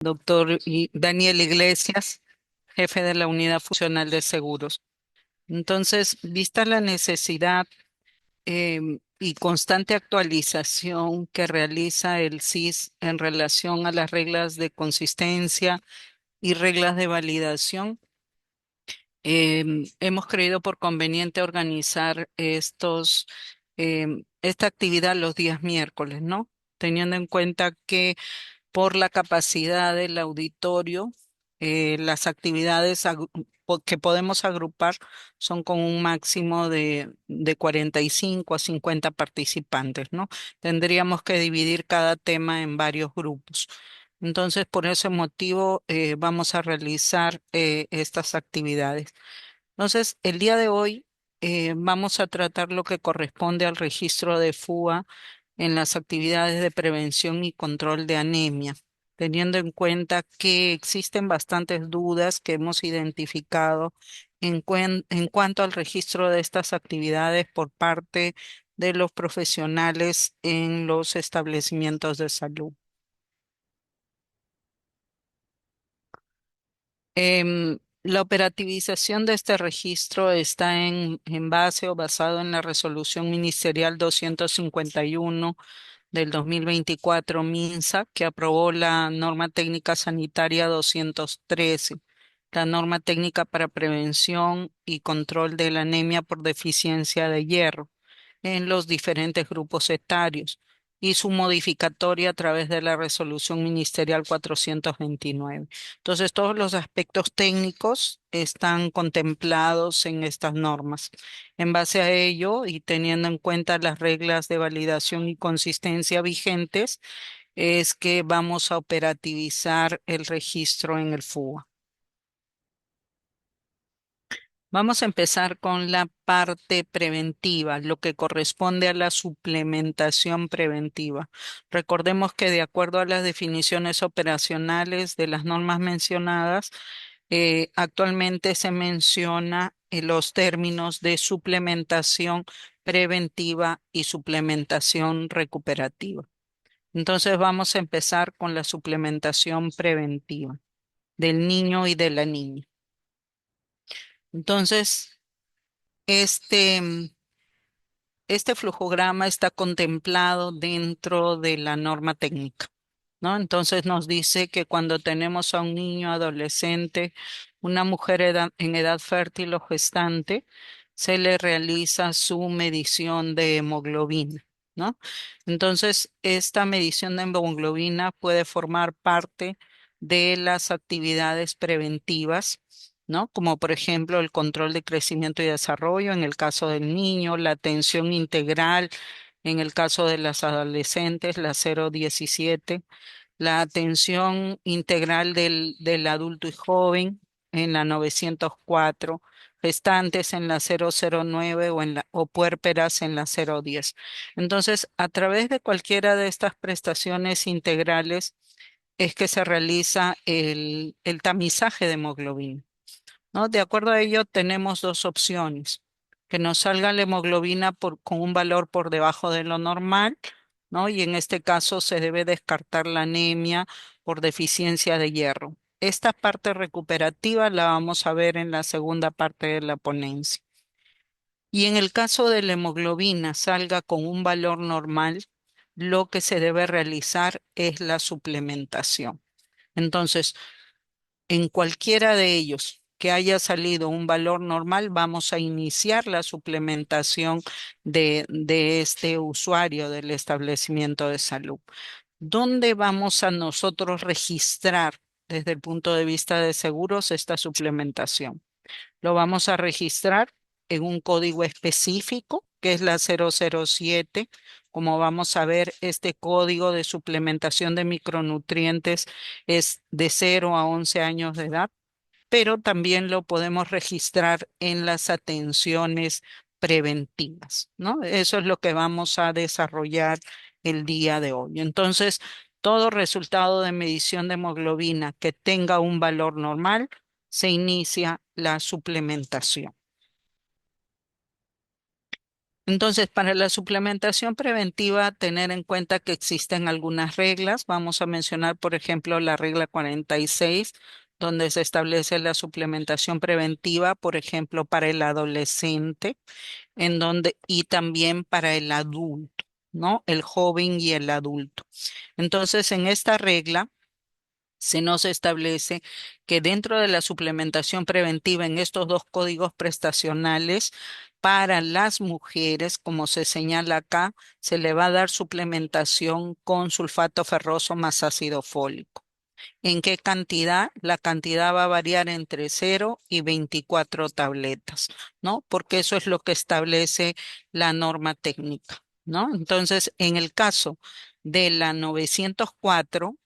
doctor Daniel Iglesias, jefe de la Unidad Funcional de Seguros. Entonces, vista la necesidad y constante actualización que realiza el SIS en relación a las reglas de consistencia y reglas de validación, hemos creído por conveniente organizar esta actividad los días miércoles, ¿no? Teniendo en cuenta que por la capacidad del auditorio, las actividades que podemos agrupar son con un máximo de 45 a 50 participantes, ¿no? Tendríamos que dividir cada tema en varios grupos. Entonces, por ese motivo, vamos a realizar estas actividades. Entonces, el día de hoy vamos a tratar lo que corresponde al registro de FUA en las actividades de prevención y control de anemia, teniendo en cuenta que existen bastantes dudas que hemos identificado en cuanto al registro de estas actividades por parte de los profesionales en los establecimientos de salud. La operativización de este registro está en base o basado en la resolución ministerial 251 del 2024 MINSA, que aprobó la norma técnica sanitaria 213, la norma técnica para prevención y control de la anemia por deficiencia de hierro en los diferentes grupos etarios y su modificatoria a través de la resolución ministerial 429. Entonces, todos los aspectos técnicos están contemplados en estas normas. En base a ello y teniendo en cuenta las reglas de validación y consistencia vigentes, es que vamos a operativizar el registro en el FUA. Vamos a empezar con la parte preventiva, lo que corresponde a la suplementación preventiva. Recordemos que de acuerdo a las definiciones operacionales de las normas mencionadas, actualmente se menciona los términos de suplementación preventiva y suplementación recuperativa. Entonces vamos a empezar con la suplementación preventiva del niño y de la niña. Entonces, este este flujograma está contemplado dentro de la norma técnica, ¿no? Entonces nos dice que cuando tenemos a un niño adolescente, una mujer en edad fértil o gestante, se le realiza su medición de hemoglobina, ¿no? Entonces, esta medición de hemoglobina puede formar parte de las actividades preventivas, ¿no? Como por ejemplo el control de crecimiento y desarrollo en el caso del niño, la atención integral en el caso de las adolescentes, la 017, la atención integral del adulto y joven en la 904, gestantes en la 009 o puérperas en la 010. Entonces, a través de cualquiera de estas prestaciones integrales es que se realiza el tamizaje de hemoglobina, ¿no? De acuerdo a ello, tenemos dos opciones: que nos salga la hemoglobina con un valor por debajo de lo normal, ¿no? Y en este caso se debe descartar la anemia por deficiencia de hierro. Esta parte recuperativa la vamos a ver en la segunda parte de la ponencia. Y en el caso de la hemoglobina salga con un valor normal, lo que se debe realizar es la suplementación. Entonces, en cualquiera de ellos que haya salido un valor normal, vamos a iniciar la suplementación de este usuario del establecimiento de salud. ¿Dónde vamos a nosotros registrar desde el punto de vista de seguros esta suplementación? Lo vamos a registrar en un código específico, que es la 007. Como vamos a ver, este código de suplementación de micronutrientes es de 0 a 11 años de edad, pero también lo podemos registrar en las atenciones preventivas, ¿no? Eso es lo que vamos a desarrollar el día de hoy. Entonces, todo resultado de medición de hemoglobina que tenga un valor normal, se inicia la suplementación. Entonces, para la suplementación preventiva, tener en cuenta que existen algunas reglas. Vamos a mencionar, por ejemplo, la regla 46, donde se establece la suplementación preventiva, por ejemplo, para el adolescente, en donde, y también para el adulto, ¿no? El joven y el adulto. Entonces, en esta regla se nos establece que dentro de la suplementación preventiva en estos dos códigos prestacionales, para las mujeres, como se señala acá, se le va a dar suplementación con sulfato ferroso más ácido fólico. ¿En qué cantidad? La cantidad va a variar entre 0 y 24 tabletas, ¿no? Porque eso es lo que establece la norma técnica, ¿no? Entonces, en el caso de la 904,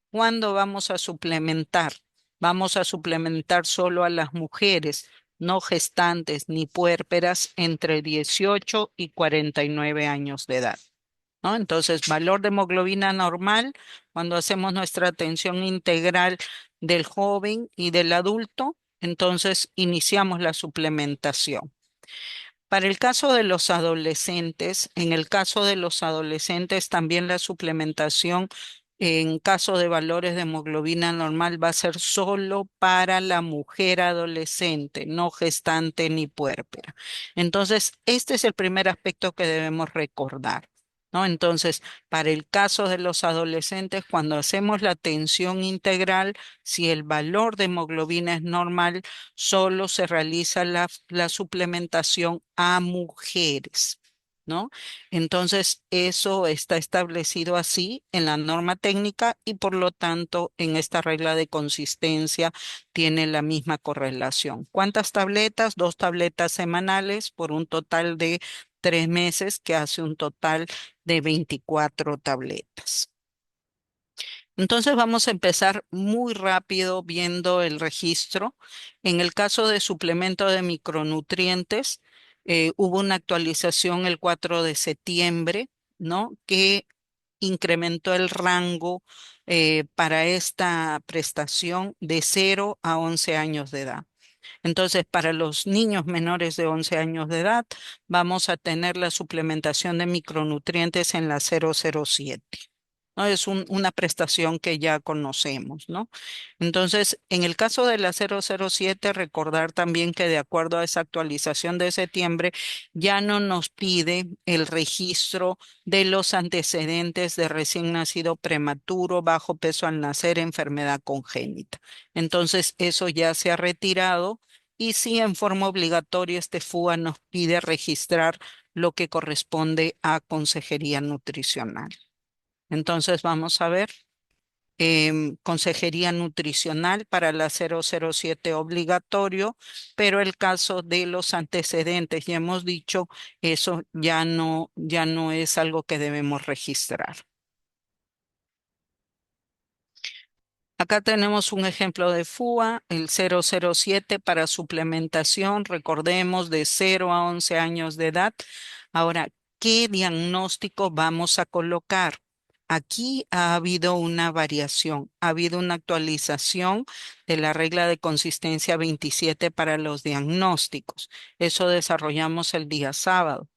¿cuándo vamos a suplementar? Vamos a suplementar solo a las mujeres no gestantes ni puérperas entre 18 y 49 años de edad. ¿No? Entonces, valor de hemoglobina normal, cuando hacemos nuestra atención integral del joven y del adulto, entonces iniciamos la suplementación. Para el caso de los adolescentes, en el caso de los adolescentes también la suplementación en caso de valores de hemoglobina normal va a ser solo para la mujer adolescente, no gestante ni puérpera. Entonces, este es el primer aspecto que debemos recordar, ¿no? Entonces, para el caso de los adolescentes, cuando hacemos la atención integral, si el valor de hemoglobina es normal, solo se realiza la suplementación a mujeres, ¿no? Entonces, eso está establecido así en la norma técnica y por lo tanto en esta regla de consistencia tiene la misma correlación. ¿Cuántas tabletas? 2 tabletas semanales por un total de 3 meses, que hace un total de 24 tabletas. Entonces vamos a empezar muy rápido viendo el registro. En el caso de suplemento de micronutrientes, hubo una actualización el 4 de septiembre, ¿no? Que incrementó el rango para esta prestación de 0 a 11 años de edad. Entonces, para los niños menores de 11 años de edad, vamos a tener la suplementación de micronutrientes en la 007. ¿No? Es una prestación que ya conocemos, ¿no? Entonces, en el caso de la 007, recordar también que de acuerdo a esa actualización de septiembre, ya no nos pide el registro de los antecedentes de recién nacido prematuro, bajo peso al nacer, enfermedad congénita. Entonces, eso ya se ha retirado y sí, en forma obligatoria, este FUA nos pide registrar lo que corresponde a consejería nutricional. Entonces vamos a ver consejería nutricional para la 007 obligatorio, pero el caso de los antecedentes, ya hemos dicho, eso ya no es algo que debemos registrar. Acá tenemos un ejemplo de FUA, el 007 para suplementación, recordemos, de 0 a 11 años de edad. Ahora, ¿qué diagnóstico vamos a colocar? Aquí ha habido una variación, ha habido una actualización de la regla de consistencia 27 para los diagnósticos. Eso desarrollamos el día sábado,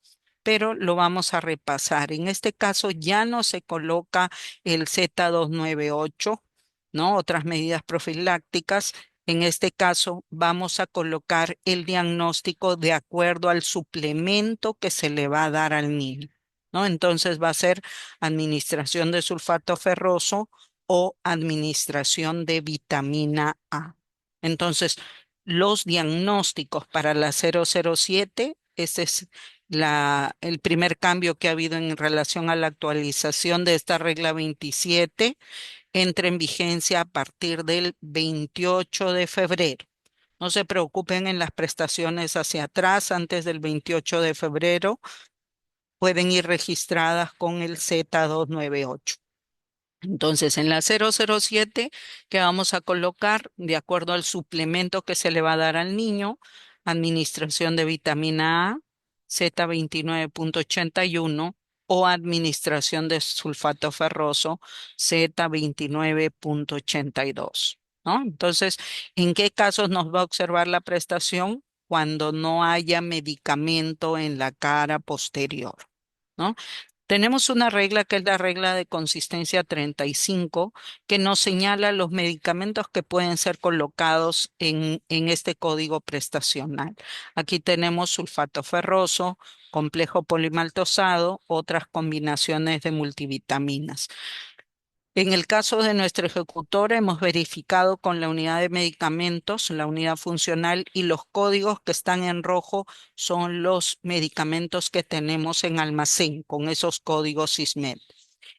pero lo vamos a repasar. En este caso ya no se coloca el Z298, ¿no? Otras medidas profilácticas. En este caso vamos a colocar el diagnóstico de acuerdo al suplemento que se le va a dar al niño, ¿no? Entonces va a ser administración de sulfato ferroso o administración de vitamina A. Entonces, los diagnósticos para la 007, este es el primer cambio que ha habido en relación a la actualización de esta regla 27, entra en vigencia a partir del 28 de febrero. No se preocupen en las prestaciones hacia atrás, antes del 28 de febrero pueden ir registradas con el Z298. Entonces, en la 007 que vamos a colocar, de acuerdo al suplemento que se le va a dar al niño, administración de vitamina A, Z29.81 o administración de sulfato ferroso, Z29.82. ¿No? Entonces, ¿en qué casos nos va a observar la prestación? cuando no haya medicamento en la cara posterior, ¿no? Tenemos una regla que es la regla de consistencia 35, que nos señala los medicamentos que pueden ser colocados en este código prestacional. Aquí tenemos sulfato ferroso, complejo polimaltosado, otras combinaciones de multivitaminas. En el caso de nuestro ejecutor, hemos verificado con la unidad de medicamentos, la unidad funcional y los códigos que están en rojo son los medicamentos que tenemos en almacén con esos códigos SISMED.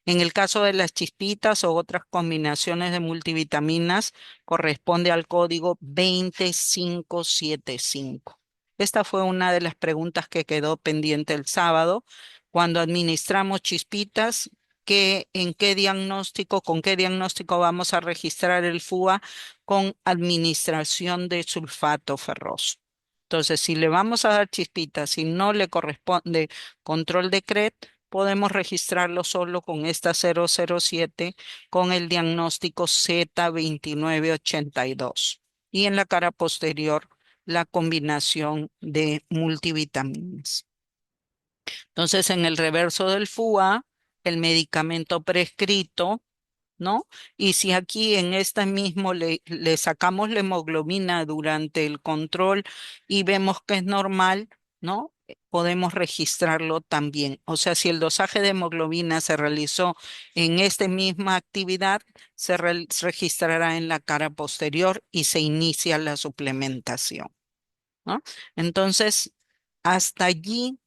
En el caso de las chispitas o otras combinaciones de multivitaminas, corresponde al código 20575. Esta fue una de las preguntas que quedó pendiente el sábado. Cuando administramos chispitas, ¿en qué diagnóstico, con qué diagnóstico vamos a registrar el FUA? Con administración de sulfato ferroso. Entonces, si le vamos a dar chispitas y no le corresponde control de CRET, podemos registrarlo solo con esta 007 con el diagnóstico Z2982. Y en la cara posterior, la combinación de multivitaminas. Entonces, en el reverso del FUA, el medicamento prescrito, ¿no? Y si aquí en este mismo le sacamos la hemoglobina durante el control y vemos que es normal, ¿no? Podemos registrarlo también. O sea, si el dosaje de hemoglobina se realizó en esta misma actividad, se registrará en la cara posterior y se inicia la suplementación, ¿no? Entonces, hasta allí,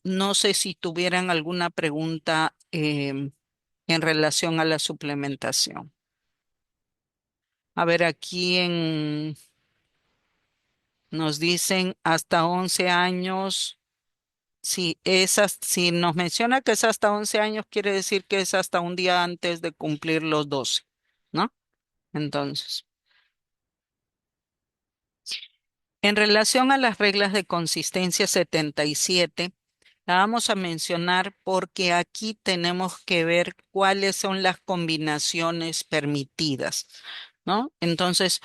no sé si tuvieran alguna pregunta en relación a la suplementación. A ver, nos dicen hasta 11 años. Si nos menciona que es hasta 11 años, quiere decir que es hasta un día antes de cumplir los 12, ¿no? Entonces, en relación a las reglas de consistencia 77, la vamos a mencionar porque aquí tenemos que ver cuáles son las combinaciones permitidas, ¿no? Entonces,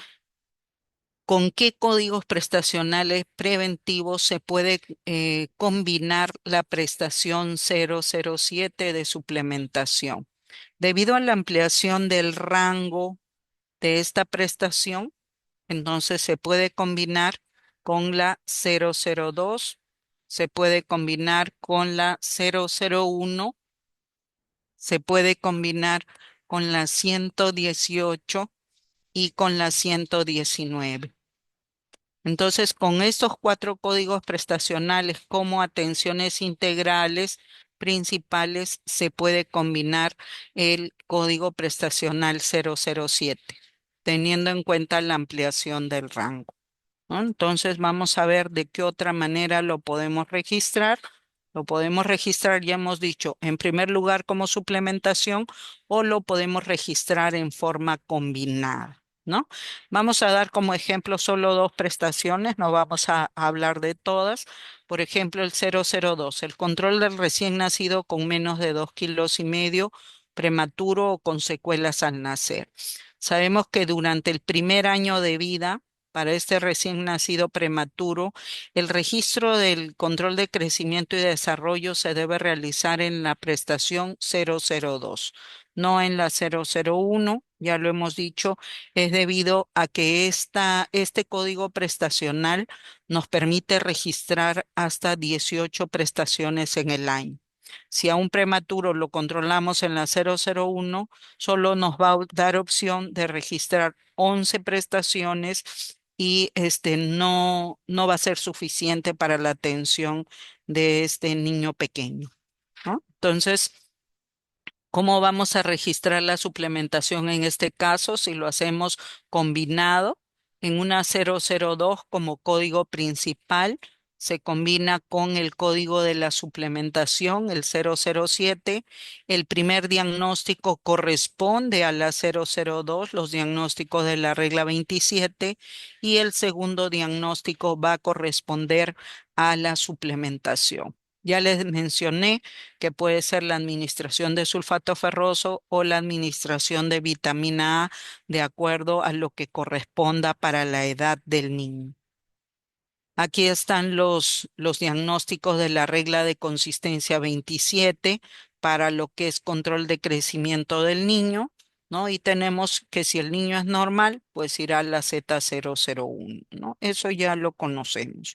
¿con qué códigos prestacionales preventivos se puede combinar la prestación 007 de suplementación? Debido a la ampliación del rango de esta prestación, entonces se puede combinar con la 002, se puede combinar con la 001, se puede combinar con la 118 y con la 119. Entonces, con estos cuatro códigos prestacionales como atenciones integrales principales, se puede combinar el código prestacional 007, teniendo en cuenta la ampliación del rango, ¿no? Entonces, vamos a ver de qué otra manera lo podemos registrar. Lo podemos registrar, ya hemos dicho, en primer lugar como suplementación o lo podemos registrar en forma combinada, ¿no? Vamos a dar como ejemplo solo dos prestaciones, no vamos a hablar de todas. Por ejemplo, el 002, el control del recién nacido con menos de 2,5 kilos, prematuro o con secuelas al nacer. Sabemos que durante el primer año de vida, para este recién nacido prematuro, el registro del control de crecimiento y desarrollo se debe realizar en la prestación 002, no en la 001, ya lo hemos dicho, es debido a que este código prestacional nos permite registrar hasta 18 prestaciones en el año. Si a un prematuro lo controlamos en la 001, solo nos va a dar opción de registrar 11 prestaciones y no va a ser suficiente para la atención de este niño pequeño, ¿no? Entonces, ¿cómo vamos a registrar la suplementación en este caso si lo hacemos combinado en una 002 como código principal? Se combina con el código de la suplementación, el 007. El primer diagnóstico corresponde a la 002, los diagnósticos de la regla 27, y el segundo diagnóstico va a corresponder a la suplementación. Ya les mencioné que puede ser la administración de sulfato ferroso o la administración de vitamina A, de acuerdo a lo que corresponda para la edad del niño. Aquí están los diagnósticos de la regla de consistencia 27 para lo que es control de crecimiento del niño, ¿no? Y tenemos que si el niño es normal, pues irá a la Z001, ¿no? Eso ya lo conocemos.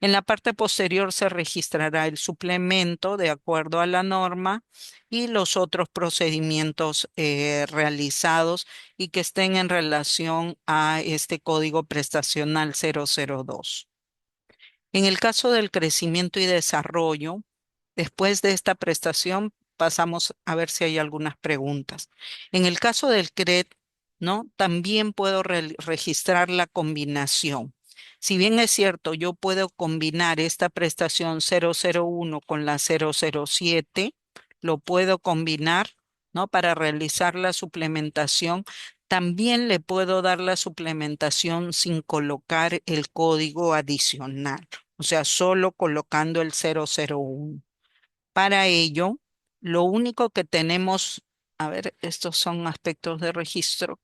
En la parte posterior se registrará el suplemento de acuerdo a la norma y los otros procedimientos realizados y que estén en relación a este código prestacional 002. En el caso del crecimiento y desarrollo, después de esta prestación, pasamos a ver si hay algunas preguntas. En el caso del CRED, ¿no? También puedo registrar la combinación. Si bien es cierto, yo puedo combinar esta prestación 001 con la 007, lo puedo combinar, ¿no? Para realizar la suplementación. También le puedo dar la suplementación sin colocar el código adicional, o sea, solo colocando el 001. Para ello, lo único que tenemos, a ver, estos son aspectos de registro.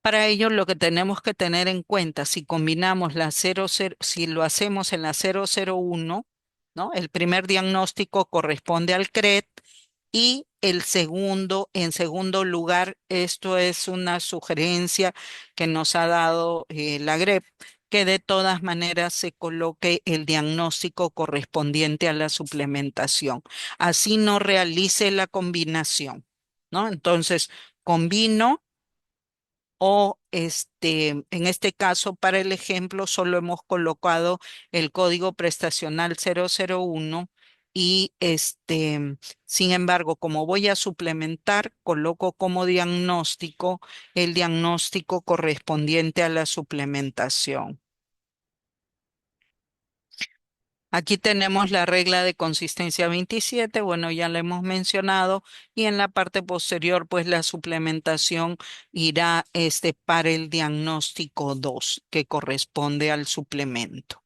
Para ello, lo que tenemos que tener en cuenta, si combinamos la 00, si lo hacemos en la 001, ¿no? El primer diagnóstico corresponde al CRET y el segundo, en segundo lugar, esto es una sugerencia que nos ha dado la GREP, que de todas maneras se coloque el diagnóstico correspondiente a la suplementación. Así no realice la combinación, ¿no? Entonces, combino o en este caso, para el ejemplo, solo hemos colocado el código prestacional 001 y sin embargo, como voy a suplementar, coloco como diagnóstico el diagnóstico correspondiente a la suplementación. Aquí tenemos la regla de consistencia 27, bueno, ya la hemos mencionado, y en la parte posterior, pues la suplementación irá para el diagnóstico 2, que corresponde al suplemento,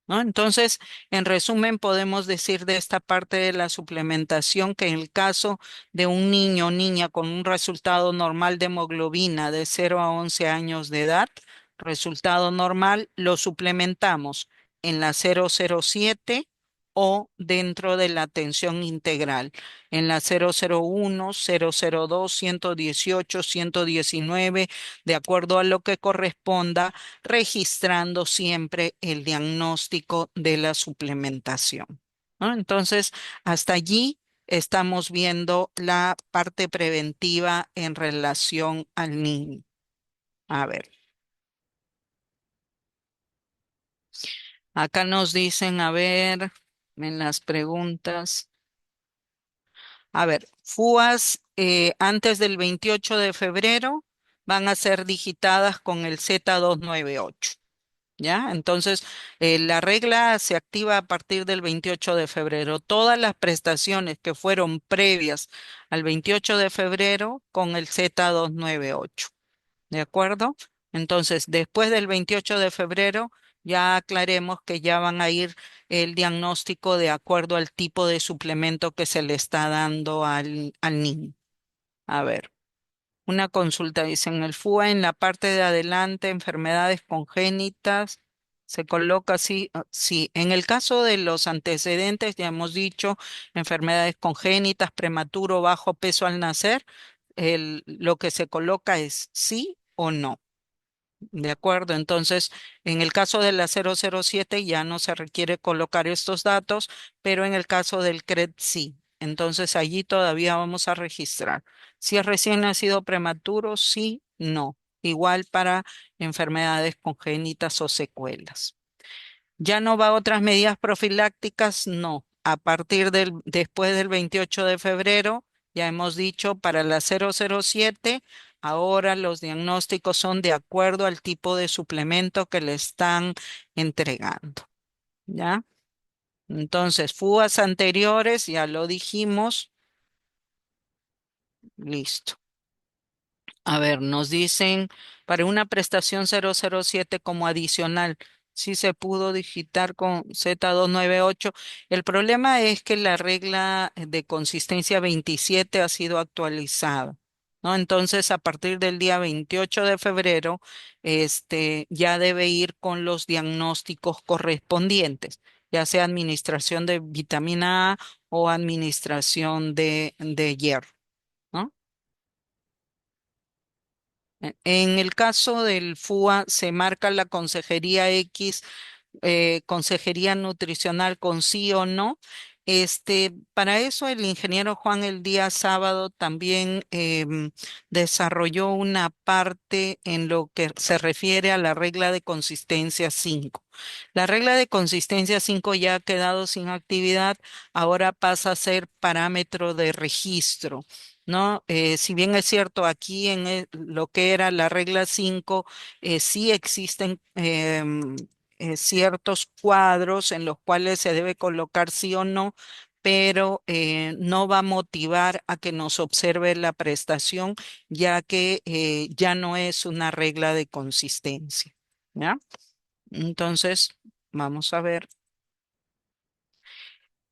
¿no? Entonces, en resumen, podemos decir de esta parte de la suplementación que en el caso de un niño o niña con un resultado normal de hemoglobina de 0 a 11 años de edad, resultado normal, lo suplementamos en la 007 o dentro de la atención integral, en la 001, 002, 118, 119, de acuerdo a lo que corresponda, registrando siempre el diagnóstico de la suplementación, ¿no? Entonces, hasta allí estamos viendo la parte preventiva en relación al niño. A ver, acá nos dicen, a ver, en las preguntas, a ver, FUAS antes del 28 de febrero van a ser digitadas con el Z298. ¿Ya? Entonces, la regla se activa a partir del 28 de febrero. Todas las prestaciones que fueron previas al 28 de febrero con el Z298. ¿De acuerdo? Entonces, después del 28 de febrero, ya aclaremos que ya van a ir el diagnóstico de acuerdo al tipo de suplemento que se le está dando al niño. A ver. Una consulta, dice, en el FUA, en la parte de adelante, enfermedades congénitas, se coloca así, sí, en el caso de los antecedentes, ya hemos dicho, enfermedades congénitas, prematuro, bajo peso al nacer, lo que se coloca es sí o no. De acuerdo, entonces en el caso de la 007 ya no se requiere colocar estos datos, pero en el caso del CRED sí. Entonces allí todavía vamos a registrar. Si es recién nacido prematuro, sí, no. Igual para enfermedades congénitas o secuelas. ¿Ya no va a otras medidas profilácticas? No. A partir después del 28 de febrero, ya hemos dicho, para la 007, ahora los diagnósticos son de acuerdo al tipo de suplemento que le están entregando. ¿Ya? Entonces, fugas anteriores, ya lo dijimos, listo. A ver, nos dicen para una prestación 007 como adicional, si se pudo digitar con Z298. El problema es que la regla de consistencia 27 ha sido actualizada. ¿no? Entonces, a partir del día 28 de febrero, ya debe ir con los diagnósticos correspondientes, ya sea administración de vitamina A o administración de hierro, ¿no? En el caso del FUA, se marca la consejería X, consejería nutricional con sí o no. Para eso el ingeniero Juan el día sábado también desarrolló una parte en lo que se refiere a la regla de consistencia 5. La regla de consistencia 5 ya ha quedado sin actividad, ahora pasa a ser parámetro de registro. ¿No? Si bien es cierto, aquí en lo que era la regla 5, sí existen ciertos cuadros en los cuales se debe colocar sí o no, pero no va a motivar a que nos observe la prestación, ya que ya no es una regla de consistencia. ¿Ya? Entonces, vamos a ver.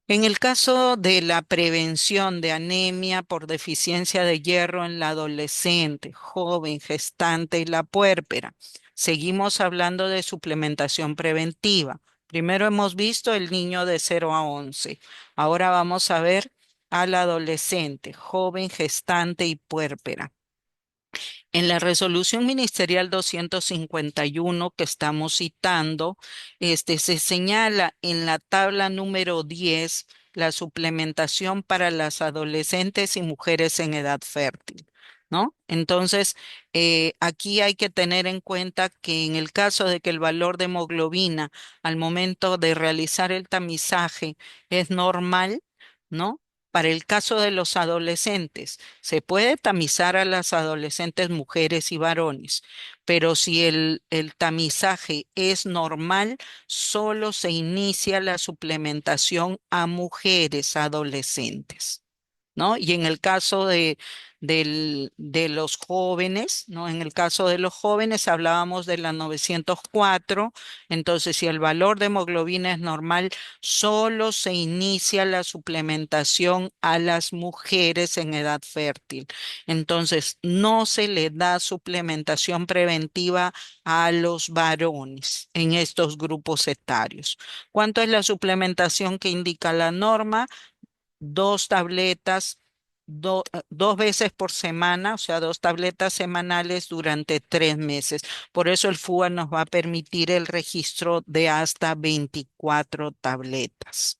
En el caso de la prevención de anemia por deficiencia de hierro en la adolescente, joven, gestante y la puérpera, seguimos hablando de suplementación preventiva. Primero hemos visto el niño de 0 a 11. Ahora vamos a ver al adolescente, joven, gestante y puérpera. En la resolución ministerial 251 que estamos citando, se señala en la tabla número 10 la suplementación para las adolescentes y mujeres en edad fértil, ¿no? Entonces, aquí hay que tener en cuenta que en el caso de que el valor de hemoglobina al momento de realizar el tamizaje es normal, ¿no? Para el caso de los adolescentes, se puede tamizar a las adolescentes mujeres y varones, pero si el tamizaje es normal, solo se inicia la suplementación a mujeres adolescentes. ¿No? Y en el caso de los jóvenes, ¿no? En el caso de los jóvenes hablábamos de la 904. Entonces si el valor de hemoglobina es normal, solo se inicia la suplementación a las mujeres en edad fértil. Entonces, no se le da suplementación preventiva a los varones en estos grupos etarios. ¿Cuánto es la suplementación que indica la norma? 2 tabletas, 2 veces por semana, o sea, 2 tabletas semanales durante 3 meses. Por eso el FUA nos va a permitir el registro de hasta 24 tabletas.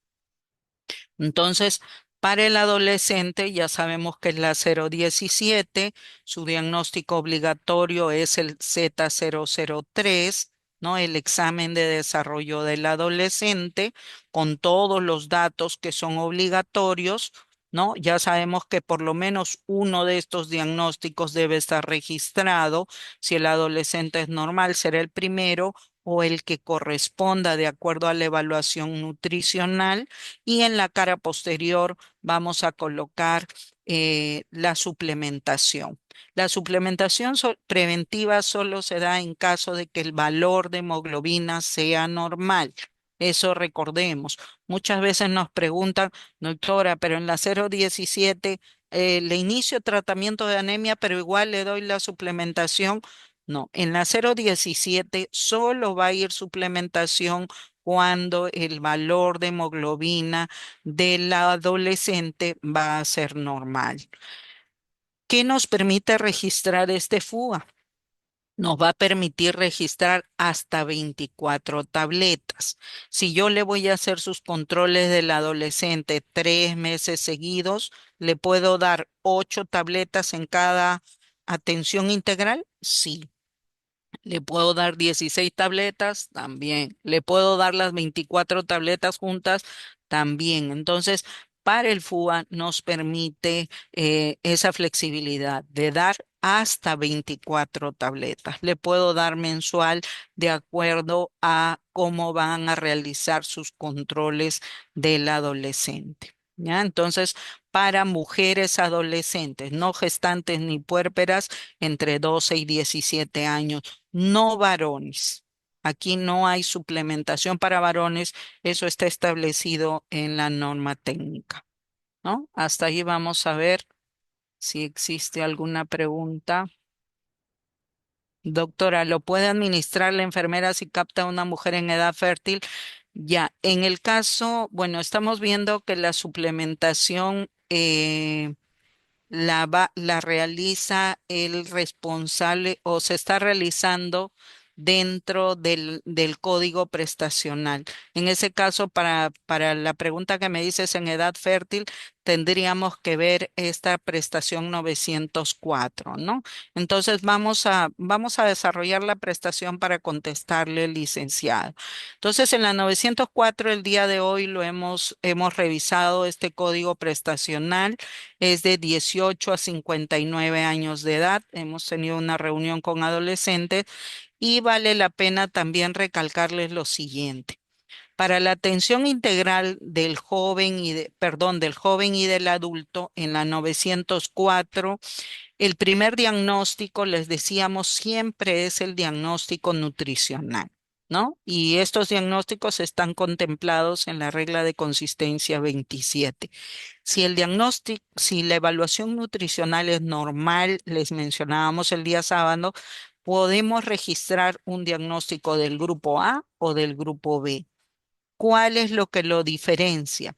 Entonces, para el adolescente ya sabemos que es la 017, su diagnóstico obligatorio es el Z003, ¿no? El examen de desarrollo del adolescente con todos los datos que son obligatorios, ¿no? Ya sabemos que por lo menos uno de estos diagnósticos debe estar registrado. Si el adolescente es normal, será el primero o el que corresponda de acuerdo a la evaluación nutricional, y en la cara posterior vamos a colocar la suplementación. La suplementación preventiva solo se da en caso de que el valor de hemoglobina sea normal. Eso recordemos. Muchas veces nos preguntan, doctora, pero en la 017 le inicio tratamiento de anemia, pero igual le doy la suplementación. No, en la 017 solo va a ir suplementación cuando el valor de hemoglobina del adolescente va a ser normal. ¿Qué nos permite registrar este FUA? Nos va a permitir registrar hasta 24 tabletas. Si yo le voy a hacer sus controles del adolescente 3 meses seguidos, ¿le puedo dar 8 tabletas en cada atención integral? Sí. ¿Le puedo dar 16 tabletas? También. ¿Le puedo dar las 24 tabletas juntas? También. Entonces, para el FUA nos permite esa flexibilidad de dar hasta 24 tabletas. Le puedo dar mensual de acuerdo a cómo van a realizar sus controles del adolescente. ¿Ya? Entonces, para mujeres adolescentes, no gestantes ni puérperas, entre 12 y 17 años, no varones. Aquí no hay suplementación para varones, eso está establecido en la norma técnica, ¿no? Hasta ahí vamos a ver. Si existe alguna pregunta. Doctora, ¿lo puede administrar la enfermera si capta a una mujer en edad fértil? Ya, en el caso, bueno, estamos viendo que la suplementación la realiza el responsable o se está realizando dentro del código prestacional. En ese caso, para la pregunta que me dices en edad fértil, tendríamos que ver esta prestación 904, ¿no? Entonces vamos a desarrollar la prestación para contestarle, licenciado. Entonces, en la 904, el día de hoy hemos revisado este código prestacional. Es de 18 a 59 años de edad. Hemos tenido una reunión con adolescentes y vale la pena también recalcarles lo siguiente. Para la atención integral del joven del joven y del adulto en la 904, el primer diagnóstico, les decíamos, siempre es el diagnóstico nutricional, ¿no? Y estos diagnósticos están contemplados en la regla de consistencia 27. Si el diagnóstico, si la evaluación nutricional es normal, les mencionábamos el día sábado, podemos registrar un diagnóstico del grupo A o del grupo B. ¿Cuál es lo que lo diferencia?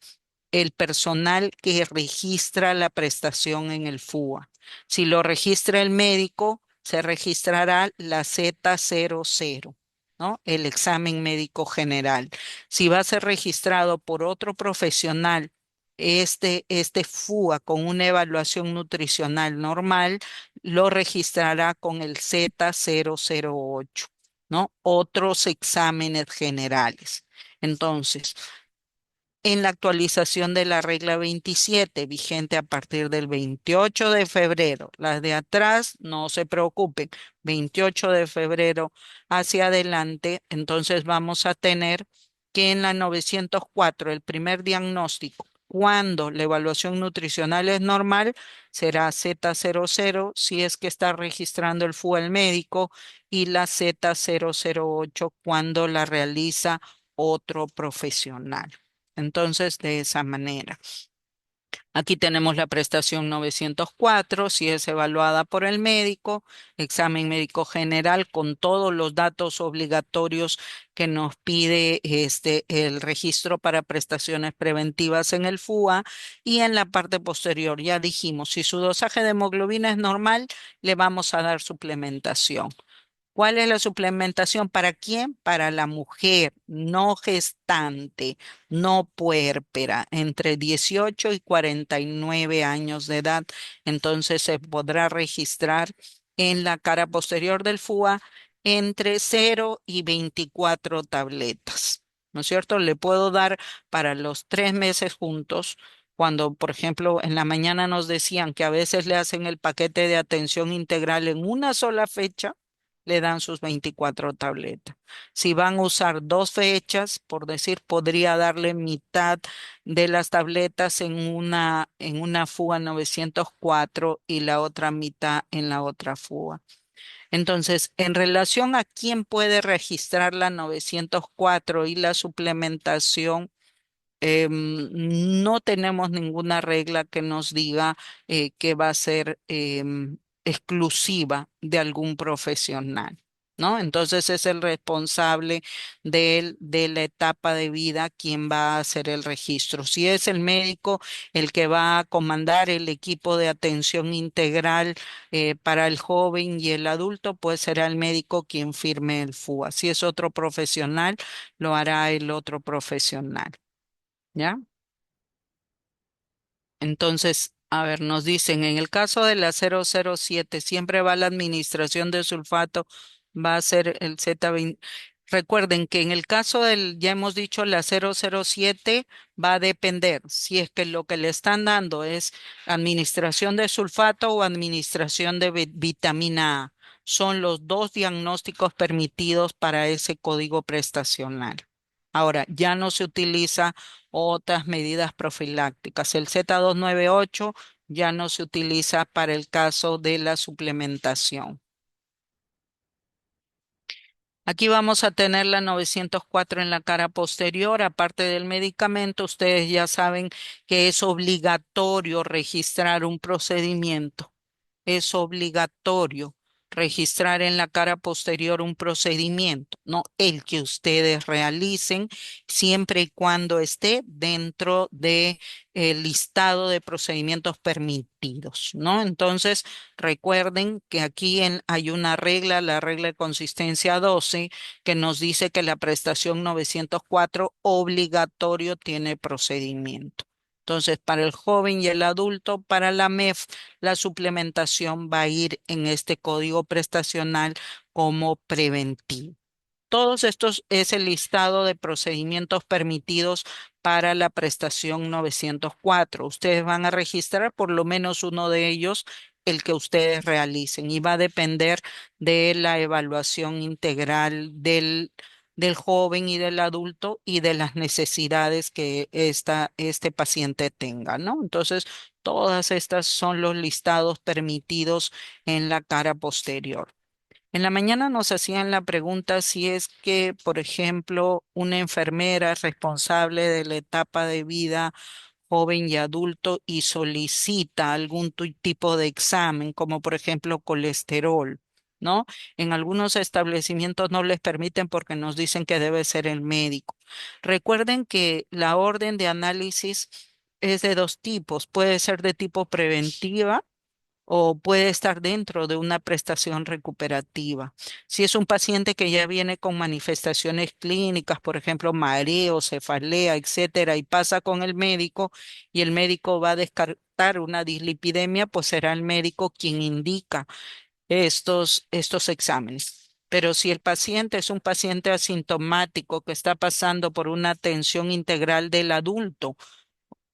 El personal que registra la prestación en el FUA. Si lo registra el médico, se registrará la Z00, ¿no? El examen médico general. Si va a ser registrado por otro profesional, este FUA con una evaluación nutricional normal, lo registrará con el Z008, ¿no? Otros exámenes generales. Entonces, en la actualización de la regla 27, vigente a partir del 28 de febrero. Las de atrás, no se preocupen, 28 de febrero hacia adelante, entonces vamos a tener que en la 904, el primer diagnóstico, cuando la evaluación nutricional es normal, será Z00 si es que está registrando el FUA el médico y la Z008 cuando la realiza otro profesional. Entonces, de esa manera. Aquí tenemos la prestación 904, si es evaluada por el médico, examen médico general con todos los datos obligatorios que nos pide el registro para prestaciones preventivas en el FUA y en la parte posterior, ya dijimos, si su dosaje de hemoglobina es normal, le vamos a dar suplementación. ¿Cuál es la suplementación? ¿Para quién? Para la mujer no gestante, no puérpera, entre 18 y 49 años de edad. Entonces se podrá registrar en la cara posterior del FUA entre 0 y 24 tabletas. ¿No es cierto? Le puedo dar para los 3 meses juntos. Cuando, por ejemplo, en la mañana nos decían que a veces le hacen el paquete de atención integral en una sola fecha, le dan sus 24 tabletas. Si van a usar 2 fechas, por decir, podría darle mitad de las tabletas en una fuga 904 y la otra mitad en la otra fuga. Entonces, en relación a quién puede registrar la 904 y la suplementación, no tenemos ninguna regla que nos diga que va a ser exclusiva de algún profesional, ¿no? Entonces es el responsable de la etapa de vida quien va a hacer el registro. Si es el médico el que va a comandar el equipo de atención integral para el joven y el adulto, pues será el médico quien firme el FUA. Si es otro profesional, lo hará el otro profesional. ¿Ya? Entonces, a ver, nos dicen, en el caso de la 007, siempre va la administración de sulfato, va a ser el Z20. Recuerden que en el caso ya hemos dicho, la 007 va a depender si es que lo que le están dando es administración de sulfato o administración de vitamina A. Son los dos diagnósticos permitidos para ese código prestacional. Ahora, ya no se utiliza otras medidas profilácticas. El Z298 ya no se utiliza para el caso de la suplementación. Aquí vamos a tener la 904 en la cara posterior, aparte del medicamento, ustedes ya saben que es obligatorio registrar un procedimiento. Es obligatorio registrar en la cara posterior un procedimiento, no el que ustedes realicen, siempre y cuando esté dentro de el listado de procedimientos permitidos, ¿no? Entonces, recuerden que aquí hay una regla, la regla de consistencia 12, que nos dice que la prestación 904 obligatorio tiene procedimiento. Entonces, para el joven y el adulto, para la MEF, la suplementación va a ir en este código prestacional como preventivo. Todos estos es el listado de procedimientos permitidos para la prestación 904. Ustedes van a registrar por lo menos uno de ellos, el que ustedes realicen, y va a depender de la evaluación integral del joven y del adulto y de las necesidades que este paciente tenga, ¿no? Entonces, todas estas son los listados permitidos en la cara posterior. En la mañana nos hacían la pregunta si es que, por ejemplo, una enfermera es responsable de la etapa de vida joven y adulto y solicita algún tipo de examen, como por ejemplo colesterol, ¿no? En algunos establecimientos no les permiten porque nos dicen que debe ser el médico. Recuerden que la orden de análisis es de dos tipos, puede ser de tipo preventiva o puede estar dentro de una prestación recuperativa. Si es un paciente que ya viene con manifestaciones clínicas, por ejemplo, mareo, cefalea, etcétera, y pasa con el médico y el médico va a descartar una dislipidemia, pues será el médico quien indica estos exámenes. Pero si el paciente es un paciente asintomático que está pasando por una atención integral del adulto,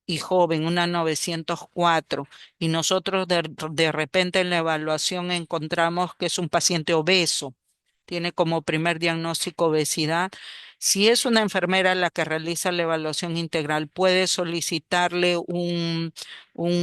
y joven, una 904, y nosotros de repente en la evaluación encontramos que es un paciente obeso, tiene como primer diagnóstico obesidad. Si es una enfermera la que realiza la evaluación integral, puede solicitarle un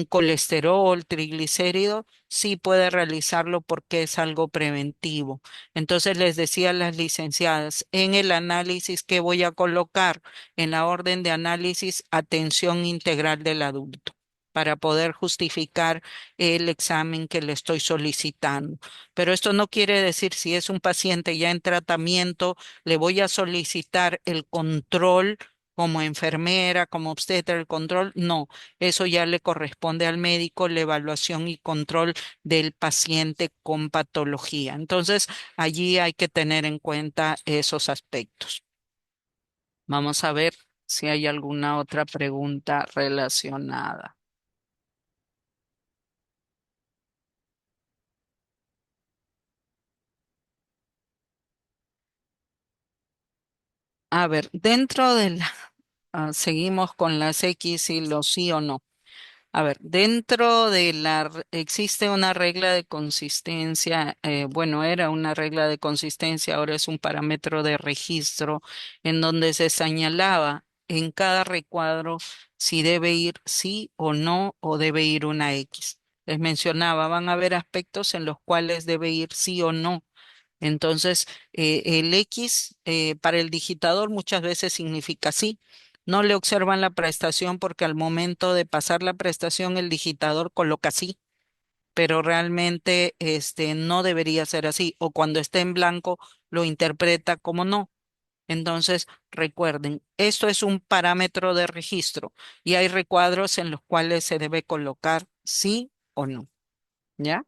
colesterol, triglicérido, sí puede realizarlo porque es algo preventivo. Entonces les decía a las licenciadas, en el análisis que voy a colocar, en la orden de análisis, atención integral del adulto, para poder justificar el examen que le estoy solicitando. Pero esto no quiere decir si es un paciente ya en tratamiento, le voy a solicitar el control como enfermera, como obstetra, el control. No, eso ya le corresponde al médico, la evaluación y control del paciente con patología. Entonces, allí hay que tener en cuenta esos aspectos. Vamos a ver si hay alguna otra pregunta relacionada. A ver, dentro de la, seguimos con las X y los sí o no. A ver, dentro de existe una regla de consistencia, bueno, era una regla de consistencia, ahora es un parámetro de registro en donde se señalaba en cada recuadro si debe ir sí o no o debe ir una X. Les mencionaba, van a haber aspectos en los cuales debe ir sí o no. Entonces, el X para el digitador muchas veces significa sí. No le observan la prestación porque al momento de pasar la prestación el digitador coloca sí, pero realmente no debería ser así. O cuando esté en blanco lo interpreta como no. Entonces, recuerden, esto es un parámetro de registro y hay recuadros en los cuales se debe colocar sí o no. ¿Ya?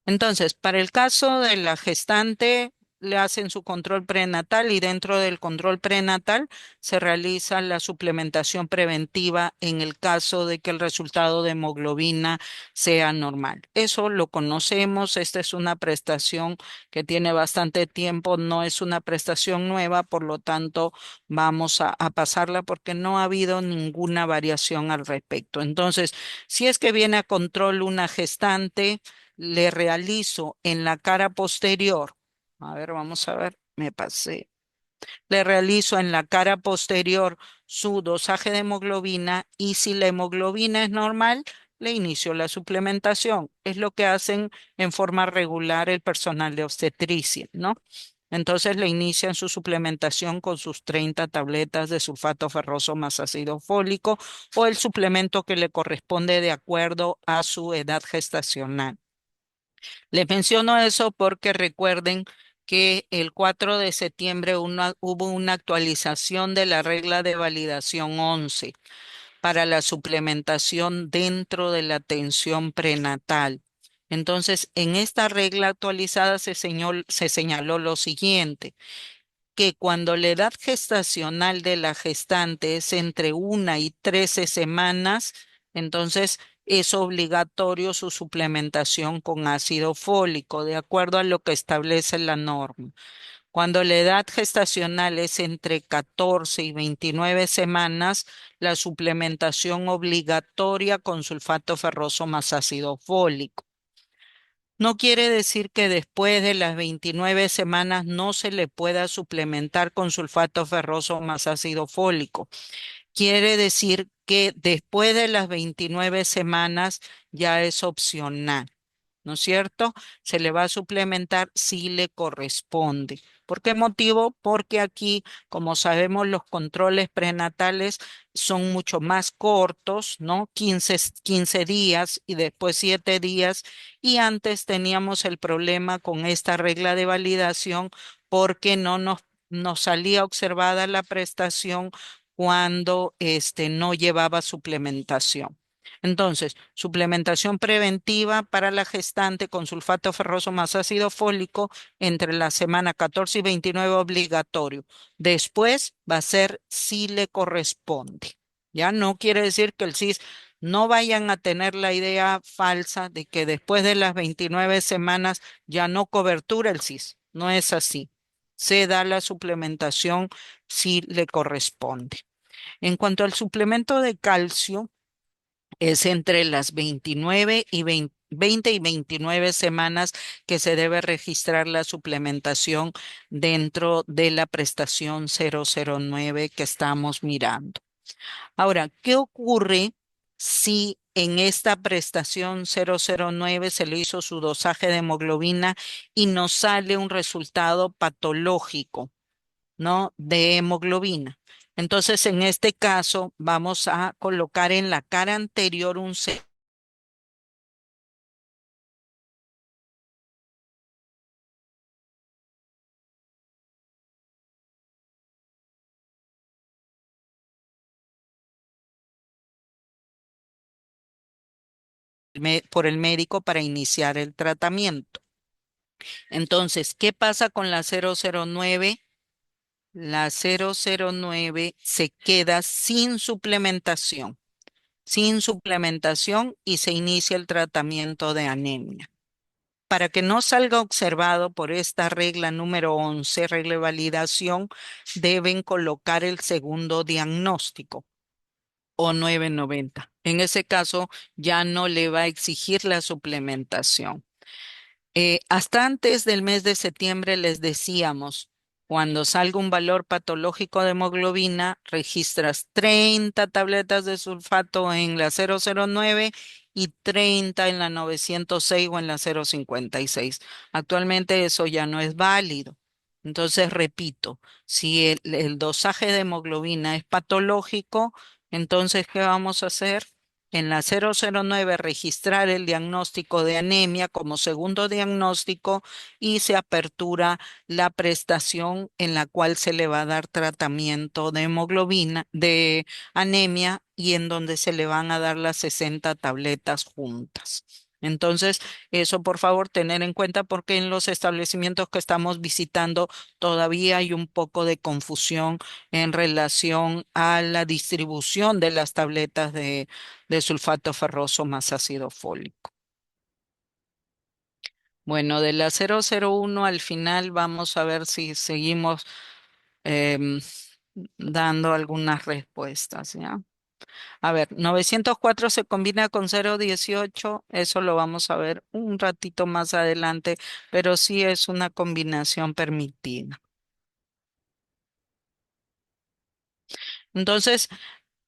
Entonces, para el caso de la gestante, le hacen su control prenatal y dentro del control prenatal se realiza la suplementación preventiva en el caso de que el resultado de hemoglobina sea normal. Eso lo conocemos, esta es una prestación que tiene bastante tiempo, no es una prestación nueva, por lo tanto vamos a pasarla porque no ha habido ninguna variación al respecto. Entonces, si es que viene a control una gestante, le realizo en la cara posterior, a ver, vamos a ver, me pasé, le realizo en la cara posterior su dosaje de hemoglobina y si la hemoglobina es normal, le inicio la suplementación. Es lo que hacen en forma regular el personal de obstetricia, ¿no? Entonces le inician su suplementación con sus 30 tabletas de sulfato ferroso más ácido fólico o el suplemento que le corresponde de acuerdo a su edad gestacional. Les menciono eso porque recuerden que el 4 de septiembre hubo una actualización de la regla de validación 11 para la suplementación dentro de la atención prenatal. Entonces, en esta regla actualizada se señaló lo siguiente, que cuando la edad gestacional de la gestante es entre 1 y 13 semanas, entonces es obligatorio su suplementación con ácido fólico, de acuerdo a lo que establece la norma. Cuando la edad gestacional es entre 14 y 29 semanas, la suplementación obligatoria con sulfato ferroso más ácido fólico. No quiere decir que después de las 29 semanas no se le pueda suplementar con sulfato ferroso más ácido fólico. Quiere decir que después de las 29 semanas ya es opcional, ¿no es cierto? Se le va a suplementar si le corresponde. ¿Por qué motivo? Porque aquí, como sabemos, los controles prenatales son mucho más cortos, ¿no? 15 días y después 7 días. Y antes teníamos el problema con esta regla de validación porque no nos salía observada la prestación cuando no llevaba suplementación. Entonces, suplementación preventiva para la gestante con sulfato ferroso más ácido fólico entre la semana 14 y 29 obligatorio. Después va a ser si le corresponde. Ya no quiere decir que el CIS no vayan a tener la idea falsa de que después de las 29 semanas ya no cobertura el CIS. No es así. Se da la suplementación si le corresponde. En cuanto al suplemento de calcio, es entre las 29 y 20 y 29 semanas que se debe registrar la suplementación dentro de la prestación 009 que estamos mirando. Ahora, ¿qué ocurre si en esta prestación 009 se le hizo su dosaje de hemoglobina y nos sale un resultado patológico? ¿No? De hemoglobina? Entonces, en este caso, vamos a colocar en la cara anterior un por el médico para iniciar el tratamiento. Entonces, ¿qué pasa con la 009? La 009 se queda sin suplementación y se inicia el tratamiento de anemia. Para que no salga observado por esta regla número 11, regla de validación, deben colocar el segundo diagnóstico o 990. En ese caso, ya no le va a exigir la suplementación. Hasta antes del mes de septiembre les decíamos, cuando salga un valor patológico de hemoglobina, registras 30 tabletas de sulfato en la 009 y 30 en la 906 o en la 056. Actualmente eso ya no es válido. Entonces, repito, si el dosaje de hemoglobina es patológico, entonces, ¿qué vamos a hacer? En la 009 registrar el diagnóstico de anemia como segundo diagnóstico y se apertura la prestación en la cual se le va a dar tratamiento de hemoglobina, de anemia y en donde se le van a dar las 60 tabletas juntas. Entonces, eso por favor tener en cuenta porque en los establecimientos que estamos visitando todavía hay un poco de confusión en relación a la distribución de las tabletas de sulfato ferroso más ácido fólico. Bueno, de la 001 al final vamos a ver si seguimos em, dando algunas respuestas, ¿ya? A ver, 904 se combina con 018, eso lo vamos a ver un ratito más adelante, pero sí es una combinación permitida. Entonces,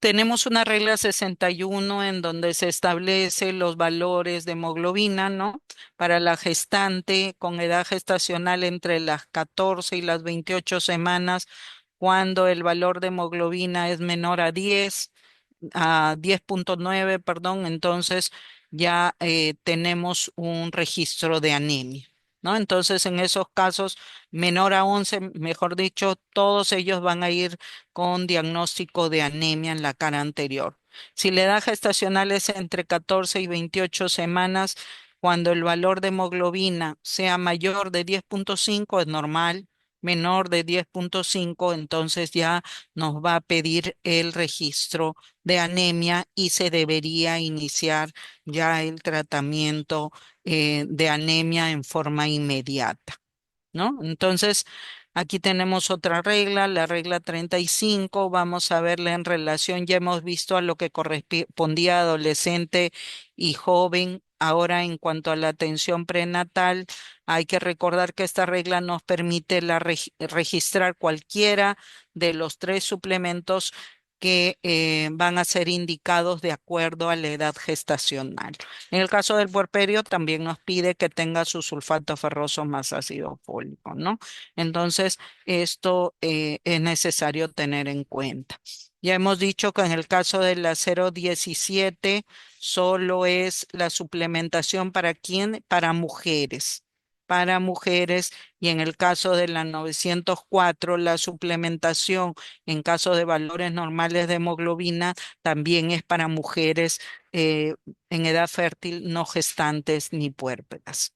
Tenemos una regla 61 en donde se establece los valores de hemoglobina, ¿no? Para la gestante con edad gestacional entre las 14 y las 28 semanas, cuando el valor de hemoglobina es menor a 10,9, perdón, entonces ya tenemos un registro de anemia, ¿no? Entonces, en esos casos, menor a 11, mejor dicho, todos ellos van a ir con diagnóstico de anemia en la cara anterior. Si la edad gestacional es entre 14 y 28 semanas, cuando el valor de hemoglobina sea mayor de 10,5 es normal, menor de 10,5, entonces ya nos va a pedir el registro de anemia y se debería iniciar ya el tratamiento de anemia en forma inmediata, ¿no? Entonces, aquí tenemos otra regla, la regla 35. Vamos a verla en relación, ya hemos visto a lo que correspondía a adolescente y joven. Ahora, en cuanto a la atención prenatal, hay que recordar que esta regla nos permite registrar cualquiera de los tres suplementos que van a ser indicados de acuerdo a la edad gestacional. En el caso del puerperio también nos pide que tenga su sulfato ferroso más ácido fólico, ¿no? Entonces, esto es necesario tener en cuenta. Ya hemos dicho que en el caso de la 0,17 solo es la suplementación para quién, para mujeres, y en el caso de la 904 la suplementación en caso de valores normales de hemoglobina también es para mujeres en edad fértil, no gestantes ni puérperas.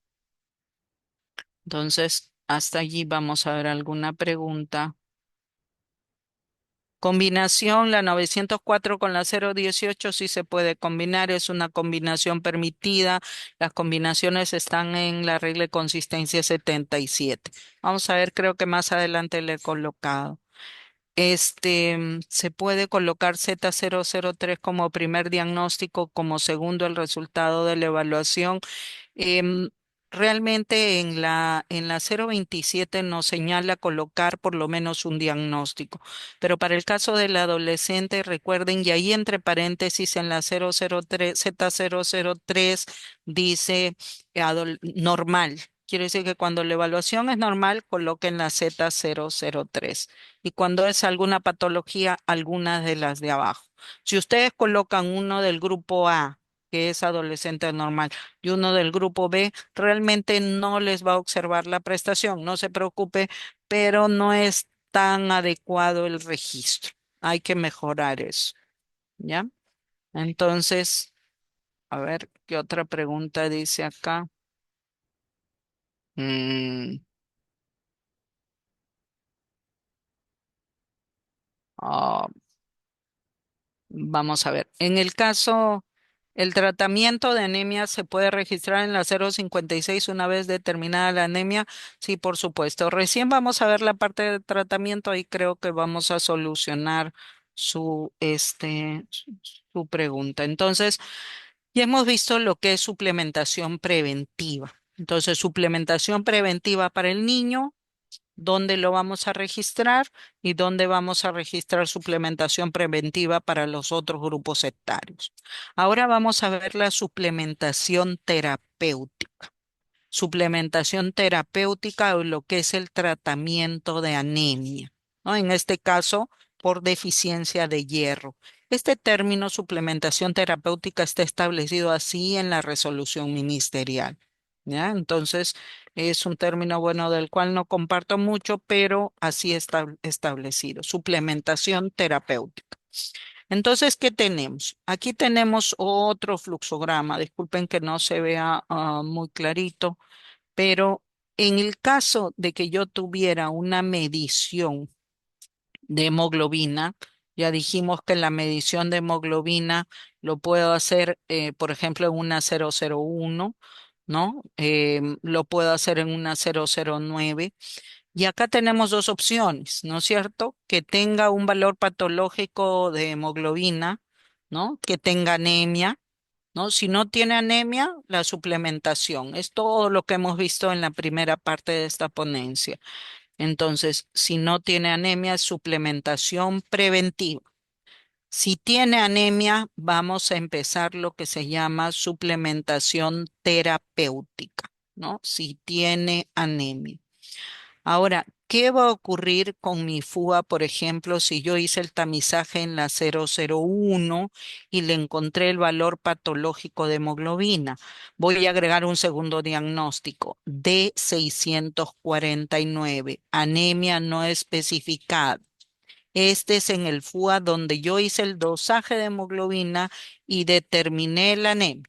Entonces, hasta allí vamos a ver alguna pregunta. Combinación, la 904 con la 018 sí se puede combinar, es una combinación permitida. Las combinaciones están en la regla de consistencia 77. Vamos a ver, creo que más adelante le he colocado. Se puede colocar Z003 como primer diagnóstico, como segundo el resultado de la evaluación. Em, Realmente en la 027 nos señala colocar por lo menos un diagnóstico, pero para el caso del adolescente, recuerden, y ahí entre paréntesis en la 003, Z003 dice normal. Quiere decir que cuando la evaluación es normal, coloquen la Z003. Y cuando es alguna patología, algunas de las de abajo. Si ustedes colocan uno del grupo A, que es adolescente normal, y uno del grupo B, realmente no les va a observar la prestación, no se preocupe, pero no es tan adecuado el registro. Hay que mejorar eso, ¿ya? Entonces, a ver, ¿qué otra pregunta dice acá? Mm, ah, Vamos a ver. En el caso, el tratamiento de anemia se puede registrar en la 056 una vez determinada la anemia. Sí, por supuesto. Recién vamos a ver la parte de tratamiento. Ahí creo que vamos a solucionar su pregunta. Entonces, ya hemos visto lo que es suplementación preventiva. Entonces, suplementación preventiva para el niño, dónde lo vamos a registrar y dónde vamos a registrar suplementación preventiva para los otros grupos etarios. Ahora vamos a ver la suplementación terapéutica. Suplementación terapéutica o lo que es el tratamiento de anemia, ¿no? En este caso, por deficiencia de hierro. Este término suplementación terapéutica está establecido así en la resolución ministerial, ¿ya? Entonces, es un término bueno del cual no comparto mucho, pero así está establecido, suplementación terapéutica. Entonces, ¿qué tenemos? Aquí tenemos otro fluxograma. Disculpen que no se vea muy clarito, pero en el caso de que yo tuviera una medición de hemoglobina, ya dijimos que la medición de hemoglobina lo puedo hacer, por ejemplo, en una 001, ¿no? Lo puedo hacer en una 009. Y acá tenemos dos opciones, ¿no es cierto? Que tenga un valor patológico de hemoglobina, ¿no? Que tenga anemia, ¿no? Si no tiene anemia, la suplementación. Es todo lo que hemos visto en la primera parte de esta ponencia. Entonces, si no tiene anemia, suplementación preventiva. Si tiene anemia, vamos a empezar lo que se llama suplementación terapéutica, ¿no? Si tiene anemia. Ahora, ¿qué va a ocurrir con mi FUA, por ejemplo, si yo hice el tamizaje en la 001 y le encontré el valor patológico de hemoglobina? Voy a agregar un segundo diagnóstico, D649, anemia no especificada. Este es en el FUA donde yo hice el dosaje de hemoglobina y determiné la anemia.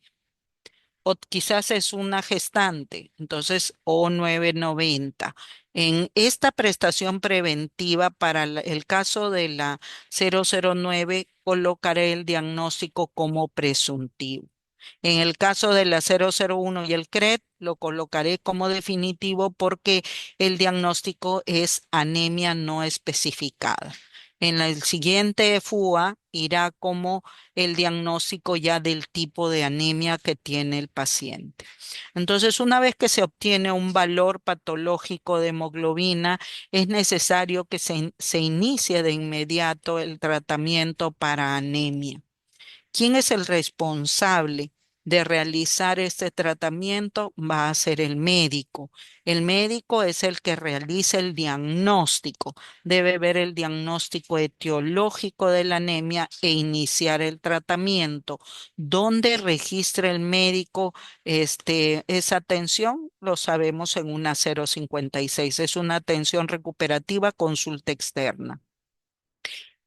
O quizás es una gestante, entonces O990. En esta prestación preventiva para el caso de la 009 colocaré el diagnóstico como presuntivo. En el caso de la 001 y el CRET, lo colocaré como definitivo porque el diagnóstico es anemia no especificada. El siguiente FUA irá como el diagnóstico ya del tipo de anemia que tiene el paciente. Entonces, una vez que se obtiene un valor patológico de hemoglobina, es necesario que se inicie de inmediato el tratamiento para anemia. ¿Quién es el responsable de realizar este tratamiento? Va a ser el médico. El médico es el que realiza el diagnóstico. Debe ver el diagnóstico etiológico de la anemia e iniciar el tratamiento. ¿Dónde registra el médico esa atención? Lo sabemos en una 056. Es una atención recuperativa, consulta externa.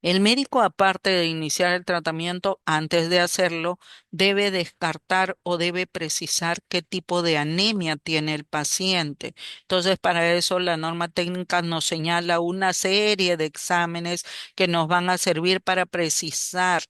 El médico, aparte de iniciar el tratamiento, antes de hacerlo, debe descartar o debe precisar qué tipo de anemia tiene el paciente. Entonces, para eso la norma técnica nos señala una serie de exámenes que nos van a servir para precisar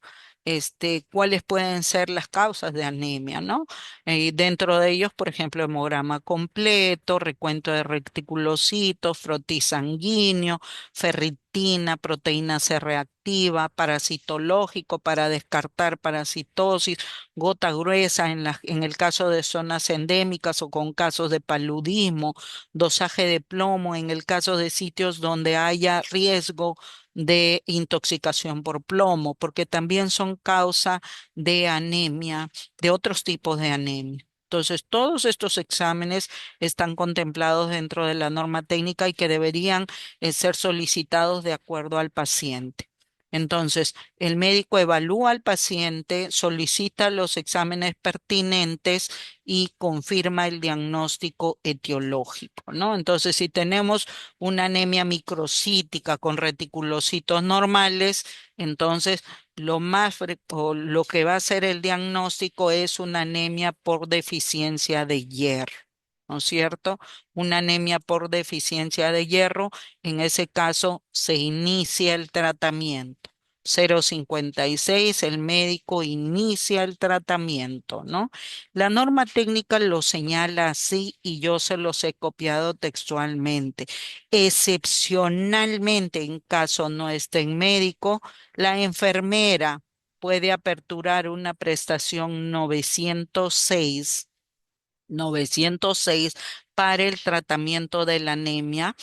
cuáles pueden ser las causas de anemia, ¿no? Dentro de ellos, por ejemplo, hemograma completo, recuento de reticulocitos, frotis sanguíneo, ferritina, proteína C reactiva, parasitológico para descartar parasitosis, gota gruesa en el caso de zonas endémicas o con casos de paludismo, dosaje de plomo en el caso de sitios donde haya riesgo de intoxicación por plomo, porque también son causa de anemia, de otros tipos de anemia. Entonces, todos estos exámenes están contemplados dentro de la norma técnica y que deberían ser solicitados de acuerdo al paciente. Entonces, el médico evalúa al paciente, solicita los exámenes pertinentes y confirma el diagnóstico etiológico, ¿no? Entonces, si tenemos una anemia microcítica con reticulocitos normales, entonces lo que va a ser el diagnóstico es una anemia por deficiencia de hierro, ¿no es cierto? Una anemia por deficiencia de hierro, en ese caso se inicia el tratamiento. 056, el médico inicia el tratamiento, ¿no? La norma técnica lo señala así y yo se los he copiado textualmente. Excepcionalmente, en caso no esté en médico, la enfermera puede aperturar una prestación 906 para el tratamiento de la anemia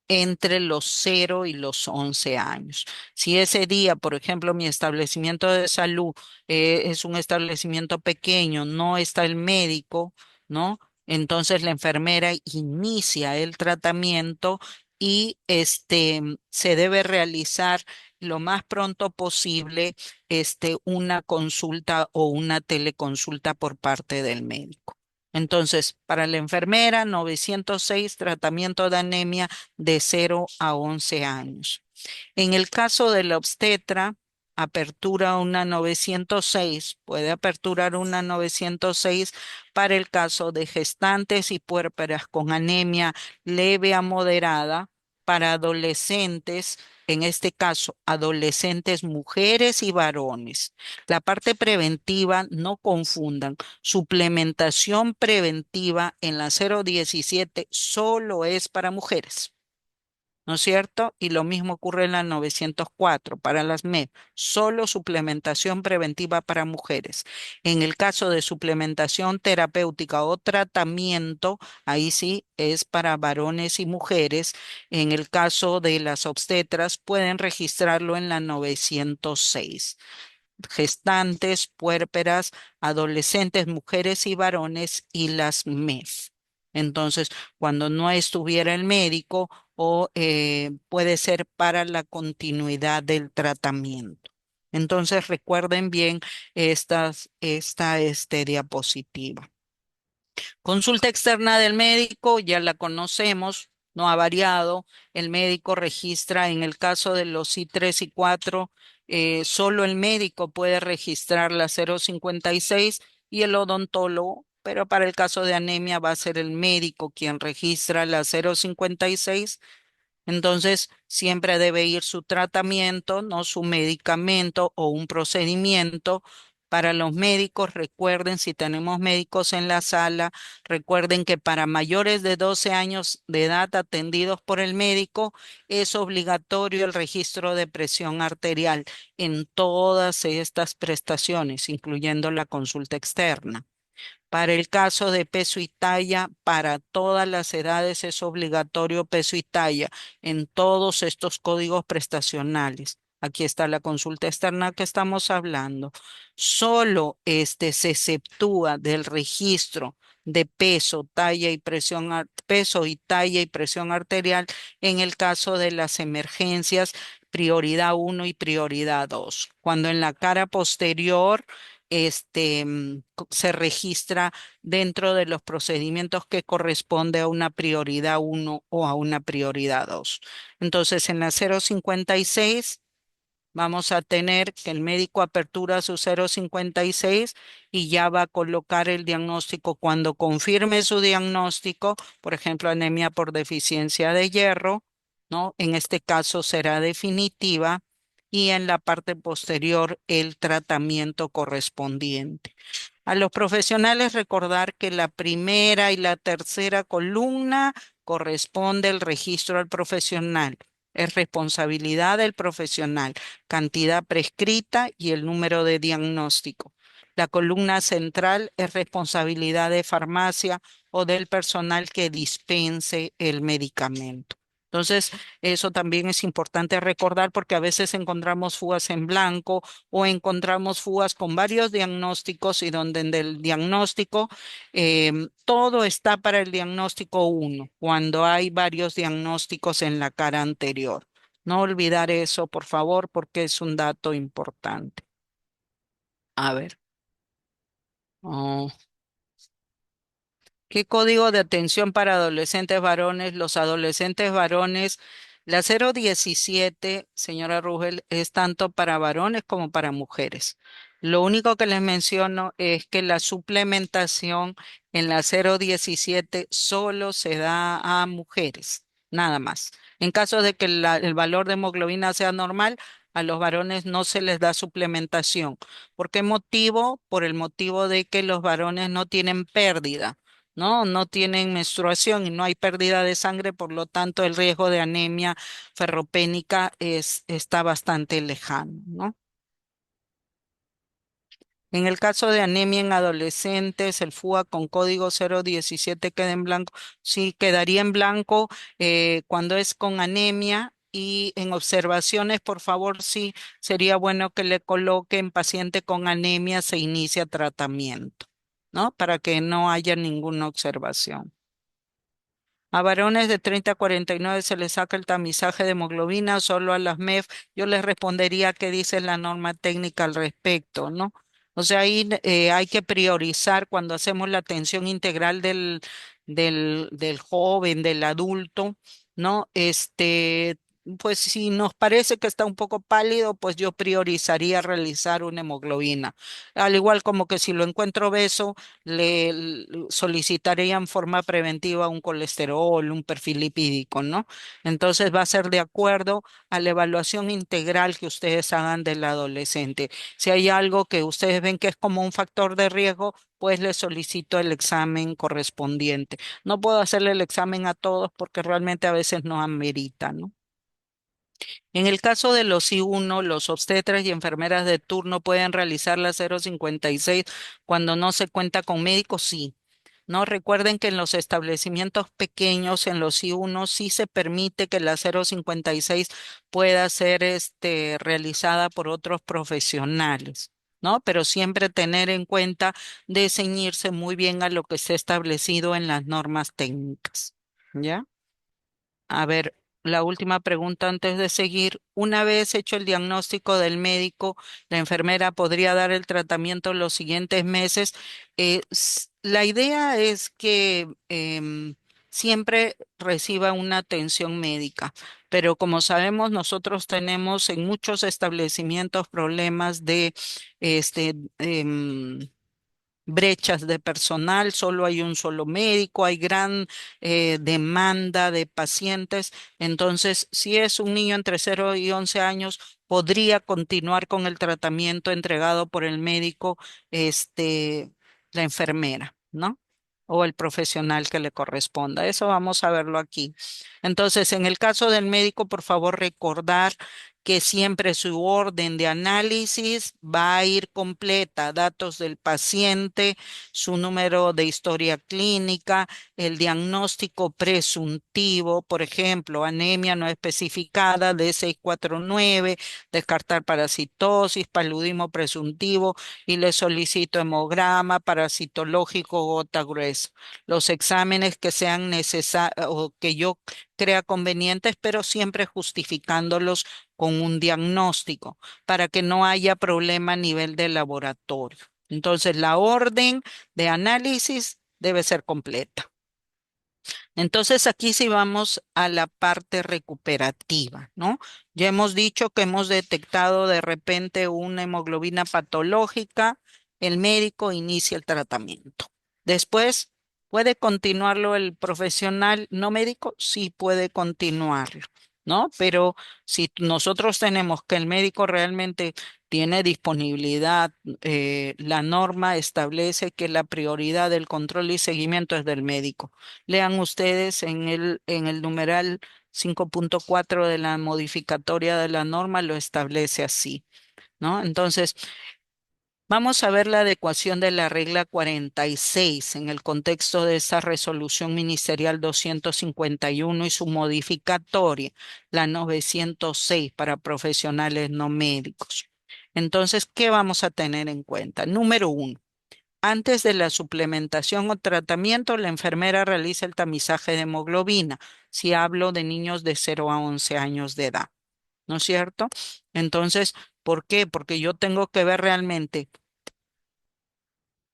entre los 0 y los 11 años. Si ese día, por ejemplo, mi establecimiento de salud es un establecimiento pequeño, no está el médico, ¿no? Entonces la enfermera inicia el tratamiento y se debe realizar lo más pronto posible una consulta o una teleconsulta por parte del médico. Entonces, para la enfermera, 906, tratamiento de anemia de 0 a 11 años. En el caso de la obstetra, apertura una 906, puede aperturar una 906 para el caso de gestantes y puérperas con anemia leve a moderada, para adolescentes, en este caso, adolescentes mujeres y varones. La parte preventiva, no confundan, suplementación preventiva en la 017 solo es para mujeres. ¿no es cierto? Y lo mismo ocurre en la 904 para las MEP, solo suplementación preventiva para mujeres. En el caso de suplementación terapéutica o tratamiento, ahí sí es para varones y mujeres. En el caso de las obstetras, pueden registrarlo en la 906 gestantes, puérperas, adolescentes, mujeres y varones y las MEF. Entonces, cuando no estuviera el médico o puede ser para la continuidad del tratamiento. Entonces, recuerden bien esta diapositiva. Consulta externa del médico, ya la conocemos, no ha variado. El médico registra, en el caso de los I3 y 4, solo el médico puede registrar la 056 y el odontólogo, pero para el caso de anemia va a ser el médico quien registra la 056. Entonces, siempre debe ir su tratamiento, no su medicamento o un procedimiento. Para los médicos, recuerden, si tenemos médicos en la sala, recuerden que para mayores de 12 años de edad atendidos por el médico, es obligatorio el registro de presión arterial en todas estas prestaciones, incluyendo la consulta externa. Para el caso de peso y talla, para todas las edades es obligatorio peso y talla en todos estos códigos prestacionales. Aquí está la consulta externa que estamos hablando. Solo este se exceptúa del registro de peso, talla y presión, peso y talla y presión arterial en el caso de las emergencias prioridad uno y prioridad 2. Cuando en la cara posterior se registra dentro de los procedimientos que corresponde a una prioridad uno o a una prioridad 2. Entonces, en la 056 vamos a tener que el médico apertura su 056 y ya va a colocar el diagnóstico. Cuando confirme su diagnóstico, por ejemplo, anemia por deficiencia de hierro, ¿no? En este caso será definitiva y en la parte posterior el tratamiento correspondiente. A los profesionales recordar que la primera y la tercera columna corresponde el registro al profesional. Es responsabilidad del profesional, cantidad prescrita y el número de diagnóstico. La columna central es responsabilidad de farmacia o del personal que dispense el medicamento. Entonces, eso también es importante recordar porque a veces encontramos fugas en blanco o encontramos fugas con varios diagnósticos y donde en el diagnóstico todo está para el diagnóstico uno, cuando hay varios diagnósticos en la cara anterior. No olvidar eso, por favor, porque es un dato importante. A ver. Oh. ¿Qué código de atención para adolescentes varones? Los adolescentes varones, la 017, señora Rugel, es tanto para varones como para mujeres. Lo único que les menciono es que la suplementación en la 017 solo se da a mujeres, nada más. En caso de que el valor de hemoglobina sea normal, a los varones no se les da suplementación. ¿Por qué motivo? Por el motivo de que los varones no tienen pérdida. ¿No? No tienen menstruación y no hay pérdida de sangre, por lo tanto el riesgo de anemia ferropénica está bastante lejano, ¿no? En el caso de anemia en adolescentes, el FUA con código 017 queda en blanco. Sí, quedaría en blanco cuando es con anemia y en observaciones, por favor, sí, sería bueno que le coloquen paciente con anemia, se inicia tratamiento, ¿no? Para que no haya ninguna observación. A varones de 30 a 49 se les saca el tamizaje de hemoglobina, solo a las MEF. Yo les respondería qué dice la norma técnica al respecto, ¿no? O sea, ahí hay que priorizar cuando hacemos la atención integral del joven, del adulto, ¿no? Pues si nos parece que está un poco pálido, pues yo priorizaría realizar una hemoglobina. Al igual como que si lo encuentro obeso, solicitaría en forma preventiva un colesterol, un perfil lipídico, ¿no? Entonces va a ser de acuerdo a la evaluación integral que ustedes hagan del adolescente. Si hay algo que ustedes ven que es como un factor de riesgo, pues les solicito el examen correspondiente. No puedo hacerle el examen a todos porque realmente a veces no amerita, ¿no? En el caso de los I1, los obstetras y enfermeras de turno pueden realizar la 056 cuando no se cuenta con médicos, sí. No recuerden que en los establecimientos pequeños, en los I1, sí se permite que la 056 pueda ser realizada por otros profesionales, ¿no? Pero siempre tener en cuenta de ceñirse muy bien a lo que está establecido en las normas técnicas. ¿Ya? A ver, la última pregunta antes de seguir. Una vez hecho el diagnóstico del médico, la enfermera podría dar el tratamiento los siguientes meses. La idea es que siempre reciba una atención médica, pero como sabemos, nosotros tenemos en muchos establecimientos problemas de este, em, brechas de personal, solo hay un solo médico, hay gran demanda de pacientes. Entonces, si es un niño entre 0 y 11 años, podría continuar con el tratamiento entregado por el médico, la enfermera, ¿no? O el profesional que le corresponda. Eso vamos a verlo aquí. Entonces, en el caso del médico, por favor, recordar que siempre su orden de análisis va a ir completa, datos del paciente, su número de historia clínica, el diagnóstico presuntivo, por ejemplo, anemia no especificada de 649, descartar parasitosis, paludismo presuntivo y le solicito hemograma, parasitológico, gota gruesa. Los exámenes que sean necesarios o que yo crea convenientes, pero siempre justificándolos con un diagnóstico para que no haya problema a nivel de laboratorio. Entonces, la orden de análisis debe ser completa. Entonces, aquí sí vamos a la parte recuperativa, ¿no? Ya hemos dicho que hemos detectado de repente una hemoglobina patológica, el médico inicia el tratamiento. Después, ¿puede continuarlo el profesional no médico? Sí puede continuarlo, ¿no? Pero si nosotros tenemos que el médico realmente tiene disponibilidad, la norma establece que la prioridad del control y seguimiento es del médico. Lean ustedes en el numeral 5.4 de la modificatoria de la norma, lo establece así, ¿no? Entonces, vamos a ver la adecuación de la regla 46 en el contexto de esa resolución ministerial 251 y su modificatoria, la 906 para profesionales no médicos. Entonces, ¿qué vamos a tener en cuenta? Número uno. Antes de la suplementación o tratamiento, la enfermera realiza el tamizaje de hemoglobina, si hablo de niños de 0 a 11 años de edad, ¿no es cierto? Entonces, ¿por qué? Porque yo tengo que ver realmente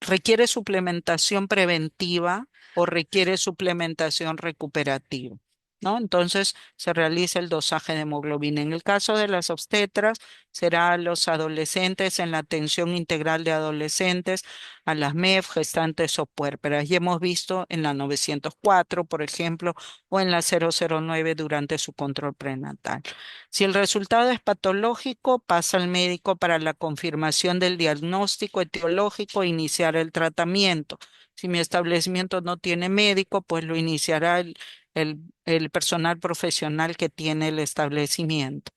¿requiere suplementación preventiva o requiere suplementación recuperativa? ¿No? Entonces se realiza el dosaje de hemoglobina. En el caso de las obstetras, será a los adolescentes en la atención integral de adolescentes, a las MEF, gestantes o puérperas. Y hemos visto en la 904, por ejemplo, o en la 009 durante su control prenatal. Si el resultado es patológico, pasa al médico para la confirmación del diagnóstico etiológico e iniciar el tratamiento. Si mi establecimiento no tiene médico, pues lo iniciará el personal profesional que tiene el establecimiento.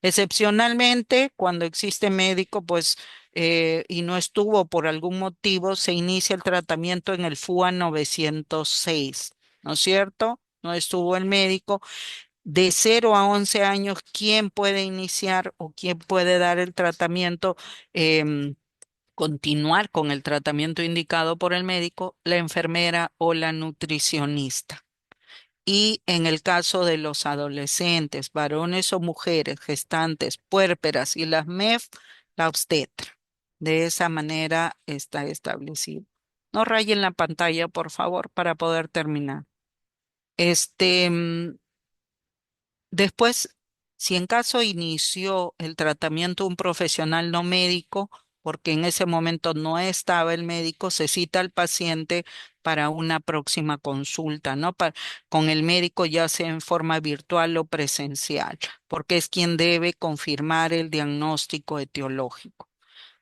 Excepcionalmente, cuando existe médico, pues, y no estuvo por algún motivo, se inicia el tratamiento en el FUA 906, ¿no es cierto? No estuvo el médico de 0 a 11 años, ¿quién puede iniciar o quién puede dar el tratamiento, continuar con el tratamiento indicado por el médico? La enfermera o la nutricionista. Y en el caso de los adolescentes, varones o mujeres, gestantes, puérperas y las MEF, la obstetra. De esa manera está establecido. No rayen la pantalla, por favor, para poder terminar. Este, mm, Después, si en caso inició el tratamiento un profesional no médico, porque en ese momento no estaba el médico, se cita al paciente para una próxima consulta, ¿no? Con el médico, ya sea en forma virtual o presencial, porque es quien debe confirmar el diagnóstico etiológico.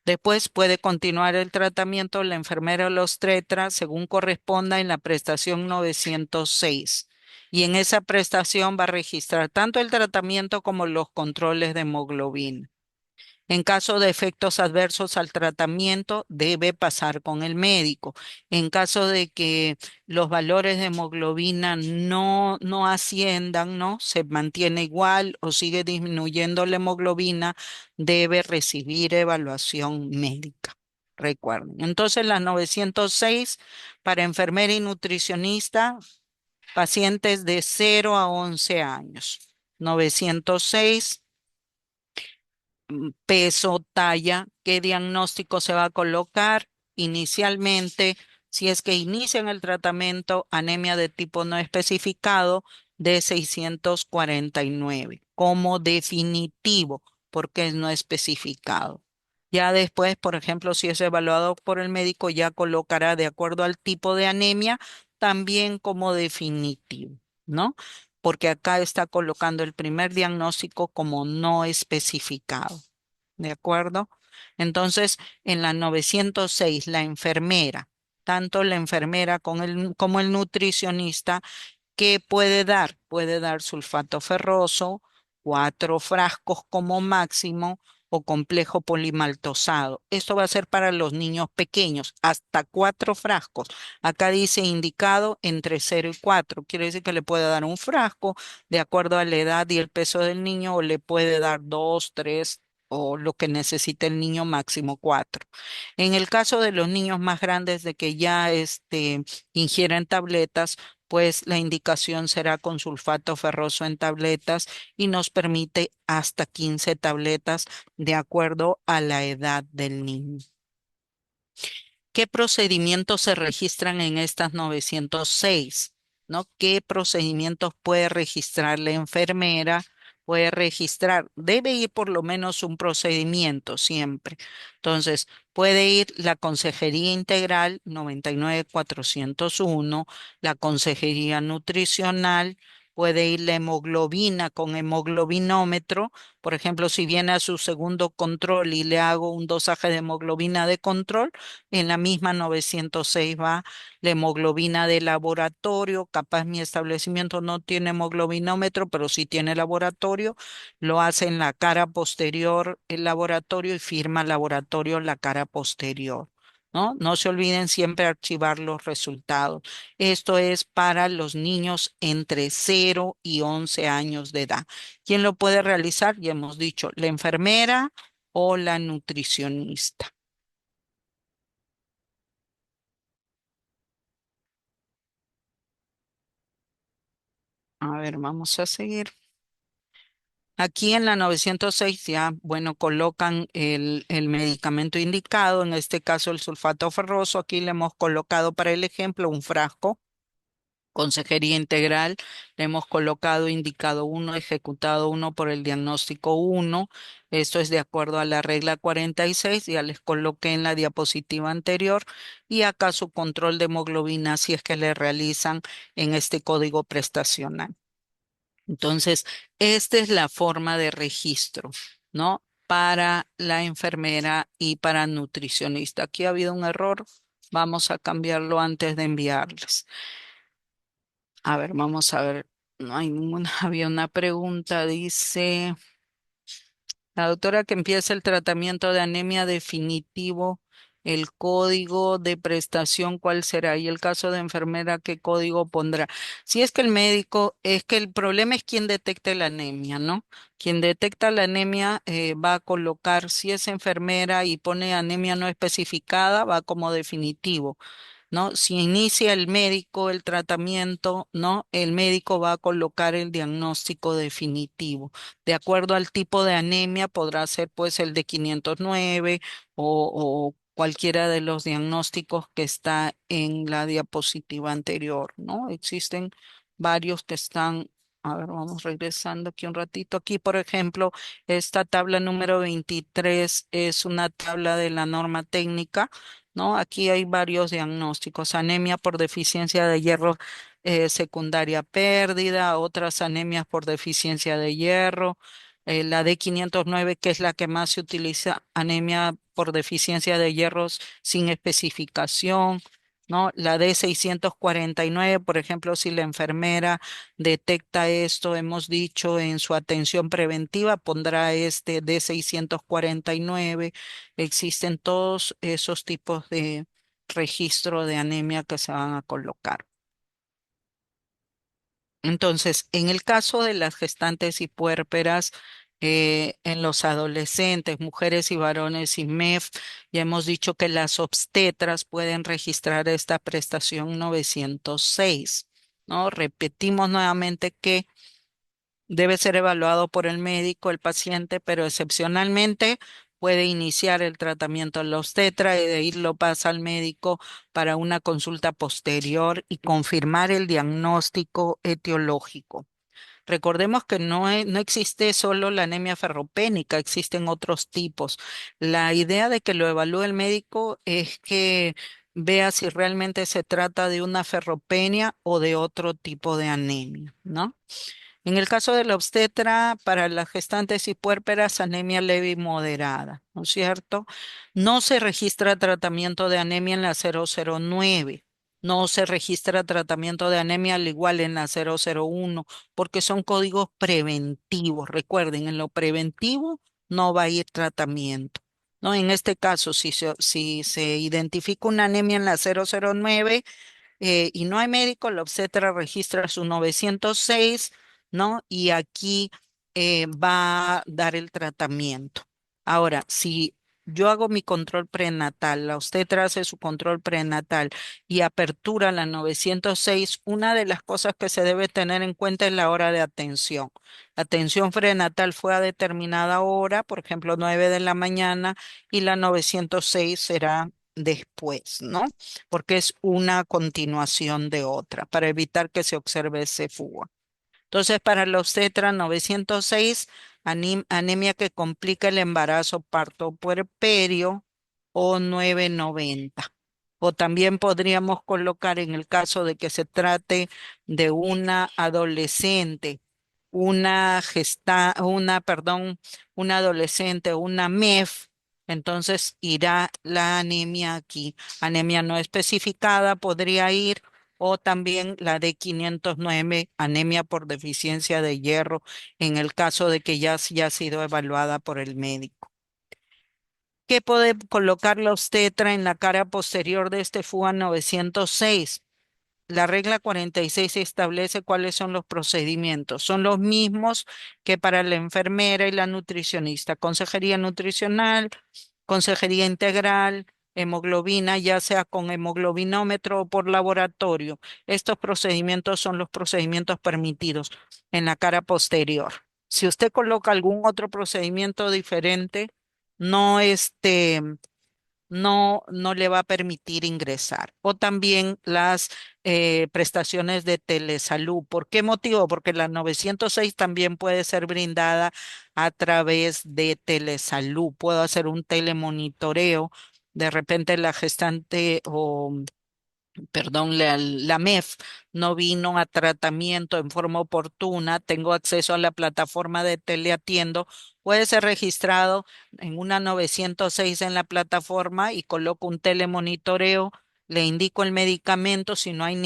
Después puede continuar el tratamiento la enfermera o los obstetra según corresponda en la prestación 906. y en esa prestación va a registrar tanto el tratamiento como los controles de hemoglobina. En caso de efectos adversos al tratamiento, debe pasar con el médico. En caso de que los valores de hemoglobina no asciendan, ¿no? Se mantiene igual o sigue disminuyendo la hemoglobina, debe recibir evaluación médica. Recuerden. Entonces, las 906 para enfermera y nutricionista, pacientes de 0 a 11 años. 906 peso, talla, qué diagnóstico se va a colocar inicialmente, si es que inician el tratamiento, anemia de tipo no especificado de 649 como definitivo, porque es no especificado. Ya después, por ejemplo, si es evaluado por el médico, ya colocará de acuerdo al tipo de anemia también como definitivo, ¿no? Porque acá está colocando el primer diagnóstico como no especificado. ¿De acuerdo? Entonces, en la 906 la enfermera, tanto la enfermera como el nutricionista, ¿qué puede dar? Puede dar sulfato ferroso, 4 frascos como máximo o complejo polimaltosado. Esto va a ser para los niños pequeños, hasta 4 frascos. Acá dice indicado entre 0 y 4. Quiere decir que le puede dar un frasco de acuerdo a la edad y el peso del niño o le puede dar 2, 3 o lo que necesite el niño máximo 4. En el caso de los niños más grandes de que ya ingieren tabletas, pues la indicación será con sulfato ferroso en tabletas y nos permite hasta 15 tabletas de acuerdo a la edad del niño. ¿Qué procedimientos se registran en estas 906? ¿No? ¿Qué procedimientos puede registrar la enfermera? Puede registrar, debe ir por lo menos un procedimiento siempre. Entonces, puede ir la Consejería Integral 99401, la Consejería Nutricional, puede ir la hemoglobina con hemoglobinómetro. Por ejemplo, si viene a su segundo control y le hago un dosaje de hemoglobina de control, en la misma 906 va la hemoglobina de laboratorio. Capaz mi establecimiento no tiene hemoglobinómetro, pero sí tiene laboratorio. Lo hace en la cara posterior el laboratorio y firma laboratorio la cara posterior. ¿No? No se olviden siempre archivar los resultados. Esto es para los niños entre 0 y 11 años de edad. ¿Quién lo puede realizar? Ya hemos dicho, la enfermera o la nutricionista. A ver, vamos a seguir. Aquí en la 906 ya, bueno, colocan el medicamento indicado, en este caso el sulfato ferroso. Aquí le hemos colocado para el ejemplo un frasco. Consejería integral, le hemos colocado indicado uno, ejecutado uno por el diagnóstico uno. Esto es de acuerdo a la regla 46, ya les coloqué en la diapositiva anterior. Y acá su control de hemoglobina si es que le realizan en este código prestacional. Entonces, esta es la forma de registro, ¿no? Para la enfermera y para nutricionista. Aquí ha habido un error. Vamos a cambiarlo antes de enviarles. A ver, vamos a ver. No hay ninguna. Había una pregunta. Dice la doctora que empieza el tratamiento de anemia definitivo. El código de prestación, ¿cuál será? Y el caso de enfermera, ¿qué código pondrá? Si es que el médico, es que el problema es quién detecta la anemia, ¿no? Quien detecta la anemia va a colocar, si es enfermera y pone anemia no especificada, va como definitivo. ¿No? Si inicia el médico el tratamiento, ¿no? El médico va a colocar el diagnóstico definitivo. De acuerdo al tipo de anemia, podrá ser pues el de 509 o cualquiera de los diagnósticos que está en la diapositiva anterior, ¿no? Existen varios que están. A ver, vamos regresando aquí un ratito. Aquí, por ejemplo, esta tabla número 23 es una tabla de la norma técnica, ¿no? Aquí hay varios diagnósticos: anemia por deficiencia de hierro secundaria pérdida, otras anemias por deficiencia de hierro, la D509, que es la que más se utiliza, anemia por deficiencia de hierros sin especificación, ¿no? La D649, por ejemplo, si la enfermera detecta esto, hemos dicho en su atención preventiva, pondrá este D649. Existen todos esos tipos de registro de anemia que se van a colocar. Entonces, en el caso de las gestantes y puérperas, en los adolescentes, mujeres y varones y MEF, ya hemos dicho que las obstetras pueden registrar esta prestación 906, ¿no? Repetimos nuevamente que debe ser evaluado por el médico, el paciente, pero excepcionalmente puede iniciar el tratamiento en la obstetra y de ahí lo pasa al médico para una consulta posterior y confirmar el diagnóstico etiológico. Recordemos que no existe solo la anemia ferropénica, existen otros tipos. La idea de que lo evalúe el médico es que vea si realmente se trata de una ferropenia o de otro tipo de anemia, ¿no? En el caso de la obstetra, para las gestantes y puérperas, anemia leve y moderada, ¿no es cierto? No se registra tratamiento de anemia en la 009. No se registra tratamiento de anemia al igual en la 001, porque son códigos preventivos. Recuerden, en lo preventivo no va a ir tratamiento, ¿no? En este caso, si se identifica una anemia en la 009, y no hay médico, la obstetra registra su 906, ¿no? Y aquí va a dar el tratamiento. Ahora, si yo hago mi control prenatal, la obstetra hace su control prenatal y apertura la 906, una de las cosas que se debe tener en cuenta es la hora de atención. La atención prenatal fue a determinada hora, por ejemplo, 9 de la mañana, y la 906 será después, ¿no? Porque es una continuación de otra, para evitar que se observe ese fuga. Entonces, para la obstetra 906, anemia que complica el embarazo, parto puerperio, o 990. O también podríamos colocar, en el caso de que se trate de una adolescente, una adolescente, una MEF, entonces irá la anemia aquí. Anemia no especificada podría ir, o también la de 509, anemia por deficiencia de hierro, en el caso de que ya ha sido evaluada por el médico. ¿Qué puede colocar la obstetra en la cara posterior de este FUA 906? La regla 46 establece cuáles son los procedimientos. Son los mismos que para la enfermera y la nutricionista. Consejería nutricional, consejería integral, hemoglobina, ya sea con hemoglobinómetro o por laboratorio. Estos procedimientos son los procedimientos permitidos en la cara posterior. Si usted coloca algún otro procedimiento diferente, no no le va a permitir ingresar. O también las prestaciones de telesalud. ¿Por qué motivo? Porque la 906 también puede ser brindada a través de telesalud. Puedo hacer un telemonitoreo. De repente la gestante o perdón, la MEF no vino a tratamiento en forma oportuna, tengo acceso a la plataforma de teleatiendo, puede ser registrado en una 906 en la plataforma y coloco un telemonitoreo, le indico el medicamento si no hay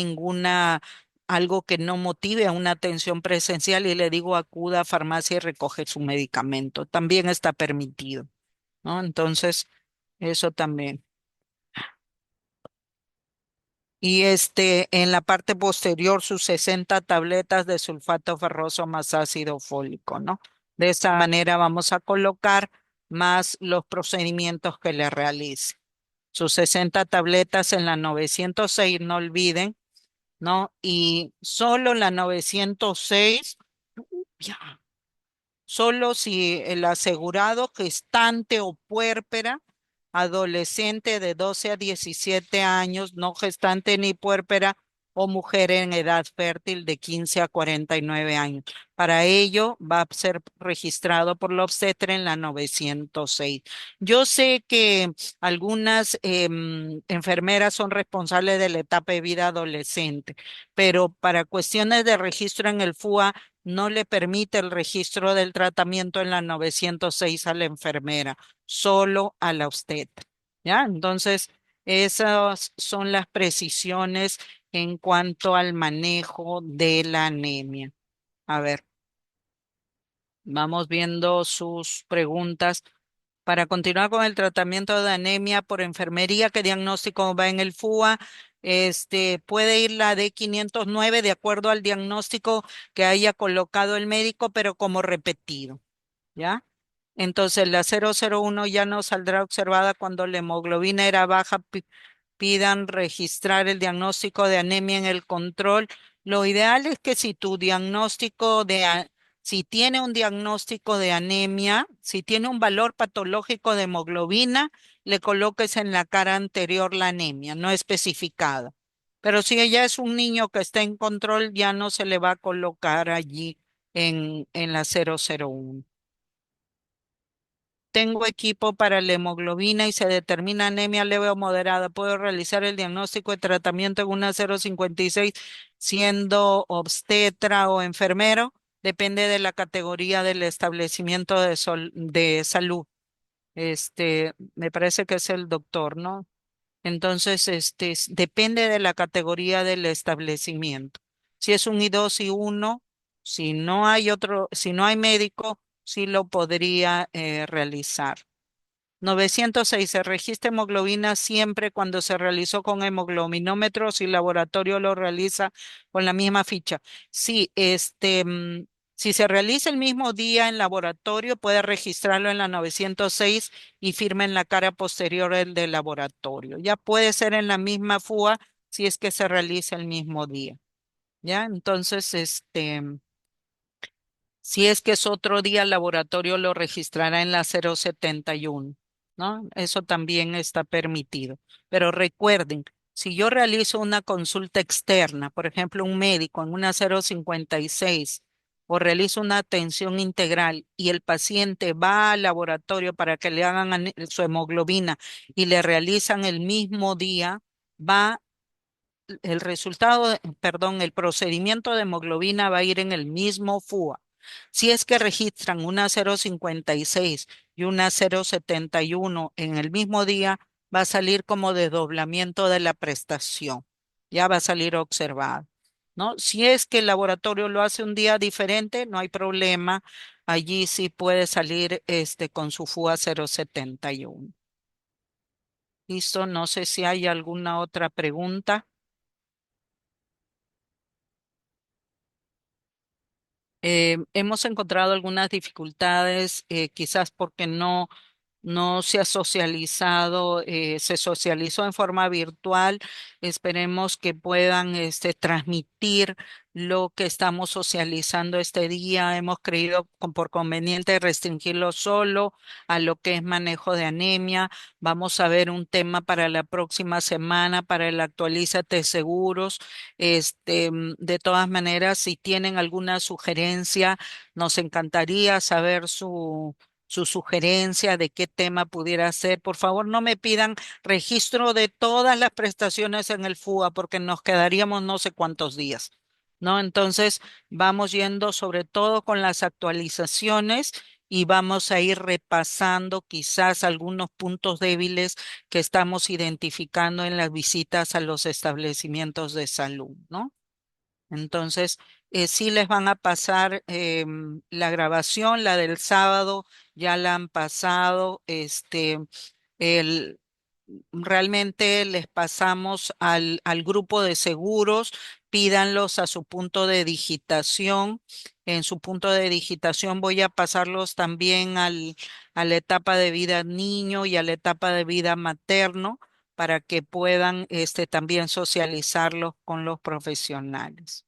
algo que no motive a una atención presencial y le digo acuda a farmacia y recoge su medicamento. También está permitido, ¿no? Entonces, eso también. Y en la parte posterior, sus 60 tabletas de sulfato ferroso más ácido fólico, ¿no? De esta manera vamos a colocar más los procedimientos que le realice. Sus 60 tabletas en la 906, no olviden, ¿no? Y solo la 906, ya, solo si el asegurado gestante o puérpera, adolescente de 12 a 17 años, no gestante ni puérpera, o mujer en edad fértil de 15 a 49 años. Para ello va a ser registrado por la obstetra en la 906. Yo sé que algunas enfermeras son responsables de la etapa de vida adolescente, pero para cuestiones de registro en el FUA no le permite el registro del tratamiento en la 906 a la enfermera, solo a la obstetra. ¿Ya? Entonces, Esas son las precisiones en cuanto al manejo de la anemia. A ver, vamos viendo sus preguntas. Para continuar con el tratamiento de anemia por enfermería, ¿qué diagnóstico va en el FUA? Puede ir la D509 de acuerdo al diagnóstico que haya colocado el médico, pero como repetido, ¿ya? Entonces la 001 ya no saldrá observada cuando la hemoglobina era baja. Pidan registrar el diagnóstico de anemia en el control. Lo ideal es que si tu diagnóstico si tiene un diagnóstico de anemia, si tiene un valor patológico de hemoglobina, le coloques en la cara anterior la anemia, no especificada. Pero si ella es un niño que está en control, ya no se le va a colocar allí en la 001. Tengo equipo para la hemoglobina y se determina anemia leve o moderada. Puedo realizar el diagnóstico de tratamiento en una 0,56 siendo obstetra o enfermero. Depende de la categoría del establecimiento de salud. Me parece que es el doctor, ¿no? Entonces, depende de la categoría del establecimiento. Si es un I2 y uno, si no hay otro, si no hay médico, sí lo podría realizar. 906. Se registra hemoglobina siempre cuando se realizó con hemoglobinómetro, si el laboratorio lo realiza con la misma ficha. Sí, si se realiza el mismo día en laboratorio, puede registrarlo en la 906 y firma en la cara posterior el del laboratorio. Ya puede ser en la misma FUA si es que se realiza el mismo día. ¿Ya? Entonces, si es que es otro día, el laboratorio lo registrará en la 071, ¿no? Eso también está permitido. Pero recuerden, si yo realizo una consulta externa, por ejemplo, un médico en una 056, o realizo una atención integral y el paciente va al laboratorio para que le hagan su hemoglobina y le realizan el mismo día, va el resultado, perdón, el procedimiento de hemoglobina va a ir en el mismo FUA. Si es que registran una 0,56 y una 0,71 en el mismo día, va a salir como desdoblamiento de la prestación. Ya va a salir observado, ¿no? Si es que el laboratorio lo hace un día diferente, no hay problema. Allí sí puede salir con su FUA 0,71. Listo, no sé si hay alguna otra pregunta. Hemos encontrado algunas dificultades, quizás porque no se ha socializado, se socializó en forma virtual. Esperemos que puedan transmitir lo que estamos socializando este día. Hemos creído por conveniente restringirlo solo a lo que es manejo de anemia. Vamos a ver un tema para la próxima semana para el Actualízate Seguros. De todas maneras, si tienen alguna sugerencia, nos encantaría saber su sugerencia de qué tema pudiera ser. Por favor, no me pidan registro de todas las prestaciones en el FUA porque nos quedaríamos no sé cuántos días, ¿no? Entonces, vamos yendo sobre todo con las actualizaciones y vamos a ir repasando quizás algunos puntos débiles que estamos identificando en las visitas a los establecimientos de salud, ¿no? Entonces, sí les van a pasar la grabación, la del sábado, ya la han pasado. El, Realmente les pasamos al grupo de seguros, pídanlos a su punto de digitación. En su punto de digitación voy a pasarlos también a la etapa de vida niño y a la etapa de vida materno para que puedan también socializarlos con los profesionales.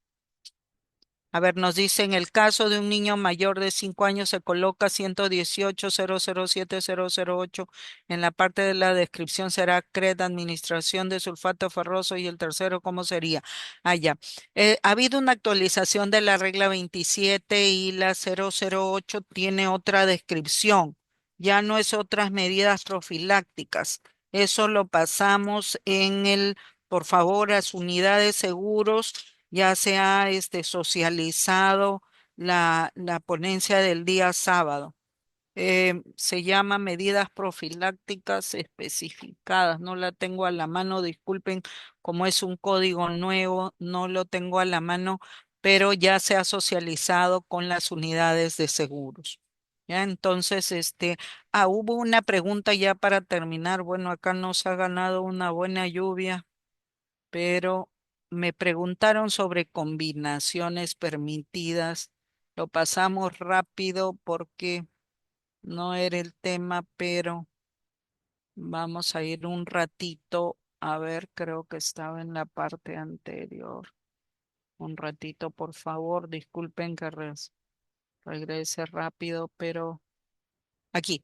A ver, nos dice, en el caso de un niño mayor de 5 años se coloca 118.007.008. En la parte de la descripción será CRED, administración de sulfato ferroso, y el tercero, ¿cómo sería? Ah, ya. Ha habido una actualización de la regla 27 y la 008 tiene otra descripción. Ya no es otras medidas profilácticas. Eso lo pasamos por favor, a su unidad de seguros ya se ha socializado la ponencia del día sábado. Se llama medidas profilácticas especificadas. No la tengo a la mano, disculpen, como es un código nuevo, no lo tengo a la mano, pero ya se ha socializado con las unidades de seguros. Ya, entonces, hubo una pregunta ya para terminar. Bueno, acá nos ha ganado una buena lluvia, pero me preguntaron sobre combinaciones permitidas. Lo pasamos rápido porque no era el tema, pero vamos a ir un ratito. A ver, creo que estaba en la parte anterior. Un ratito, por favor. Disculpen que regrese rápido, pero aquí.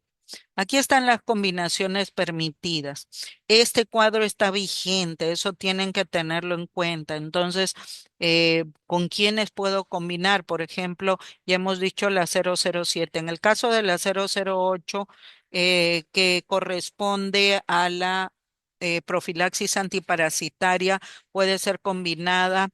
Aquí están las combinaciones permitidas. Este cuadro está vigente, eso tienen que tenerlo en cuenta. Entonces, ¿con quiénes puedo combinar? Por ejemplo, ya hemos dicho la 007. En el caso de la 008, que corresponde a la profilaxis antiparasitaria, puede ser combinada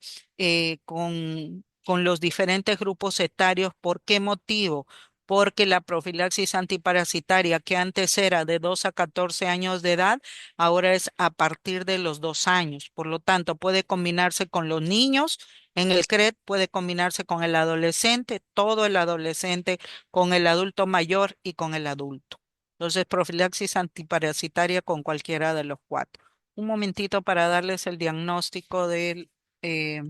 con los diferentes grupos etarios. ¿Por qué motivo? Porque la profilaxis antiparasitaria, que antes era de 2 a 14 años de edad, ahora es a partir de los 2 años. Por lo tanto, puede combinarse con los niños. En el CRED puede combinarse con el adolescente, todo el adolescente, con el adulto mayor y con el adulto. Entonces, profilaxis antiparasitaria con cualquiera de los cuatro. Un momentito para darles el diagnóstico eh, de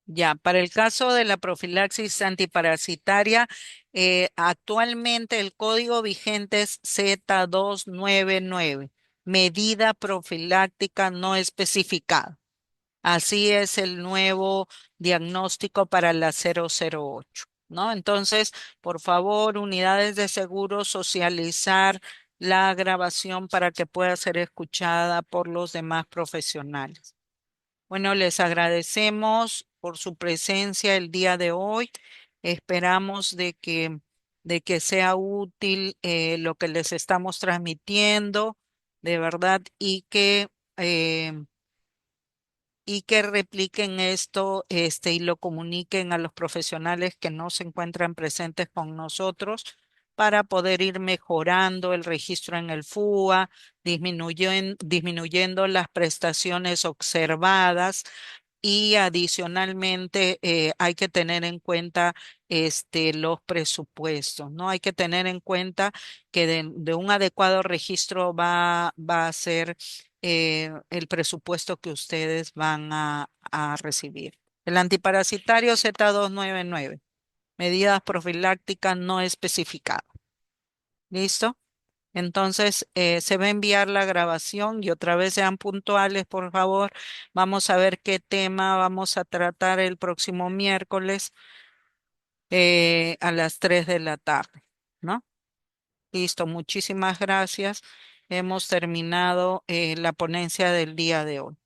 Ya, para el caso de la profilaxis antiparasitaria, actualmente el código vigente es Z299, medida profiláctica no especificada. Así es el nuevo diagnóstico para la 008, ¿no? Entonces, por favor, unidades de seguro, socializar la grabación para que pueda ser escuchada por los demás profesionales. Bueno, les agradecemos por su presencia el día de hoy. Esperamos de que sea útil lo que les estamos transmitiendo, de verdad, eh, y que repliquen esto, y lo comuniquen a los profesionales que no se encuentran presentes con nosotros para poder ir mejorando el registro en el FUA, disminuyendo las prestaciones observadas y adicionalmente hay que tener en cuenta los presupuestos, ¿no? Hay que tener en cuenta que de un adecuado registro va a ser el presupuesto que ustedes van a recibir. El antiparasitario Z299, medidas profilácticas no especificadas. ¿Listo? Entonces, se va a enviar la grabación y otra vez sean puntuales, por favor. Vamos a ver qué tema vamos a tratar el próximo miércoles a las 3 de la tarde, ¿no? Listo, muchísimas gracias. Hemos terminado la ponencia del día de hoy.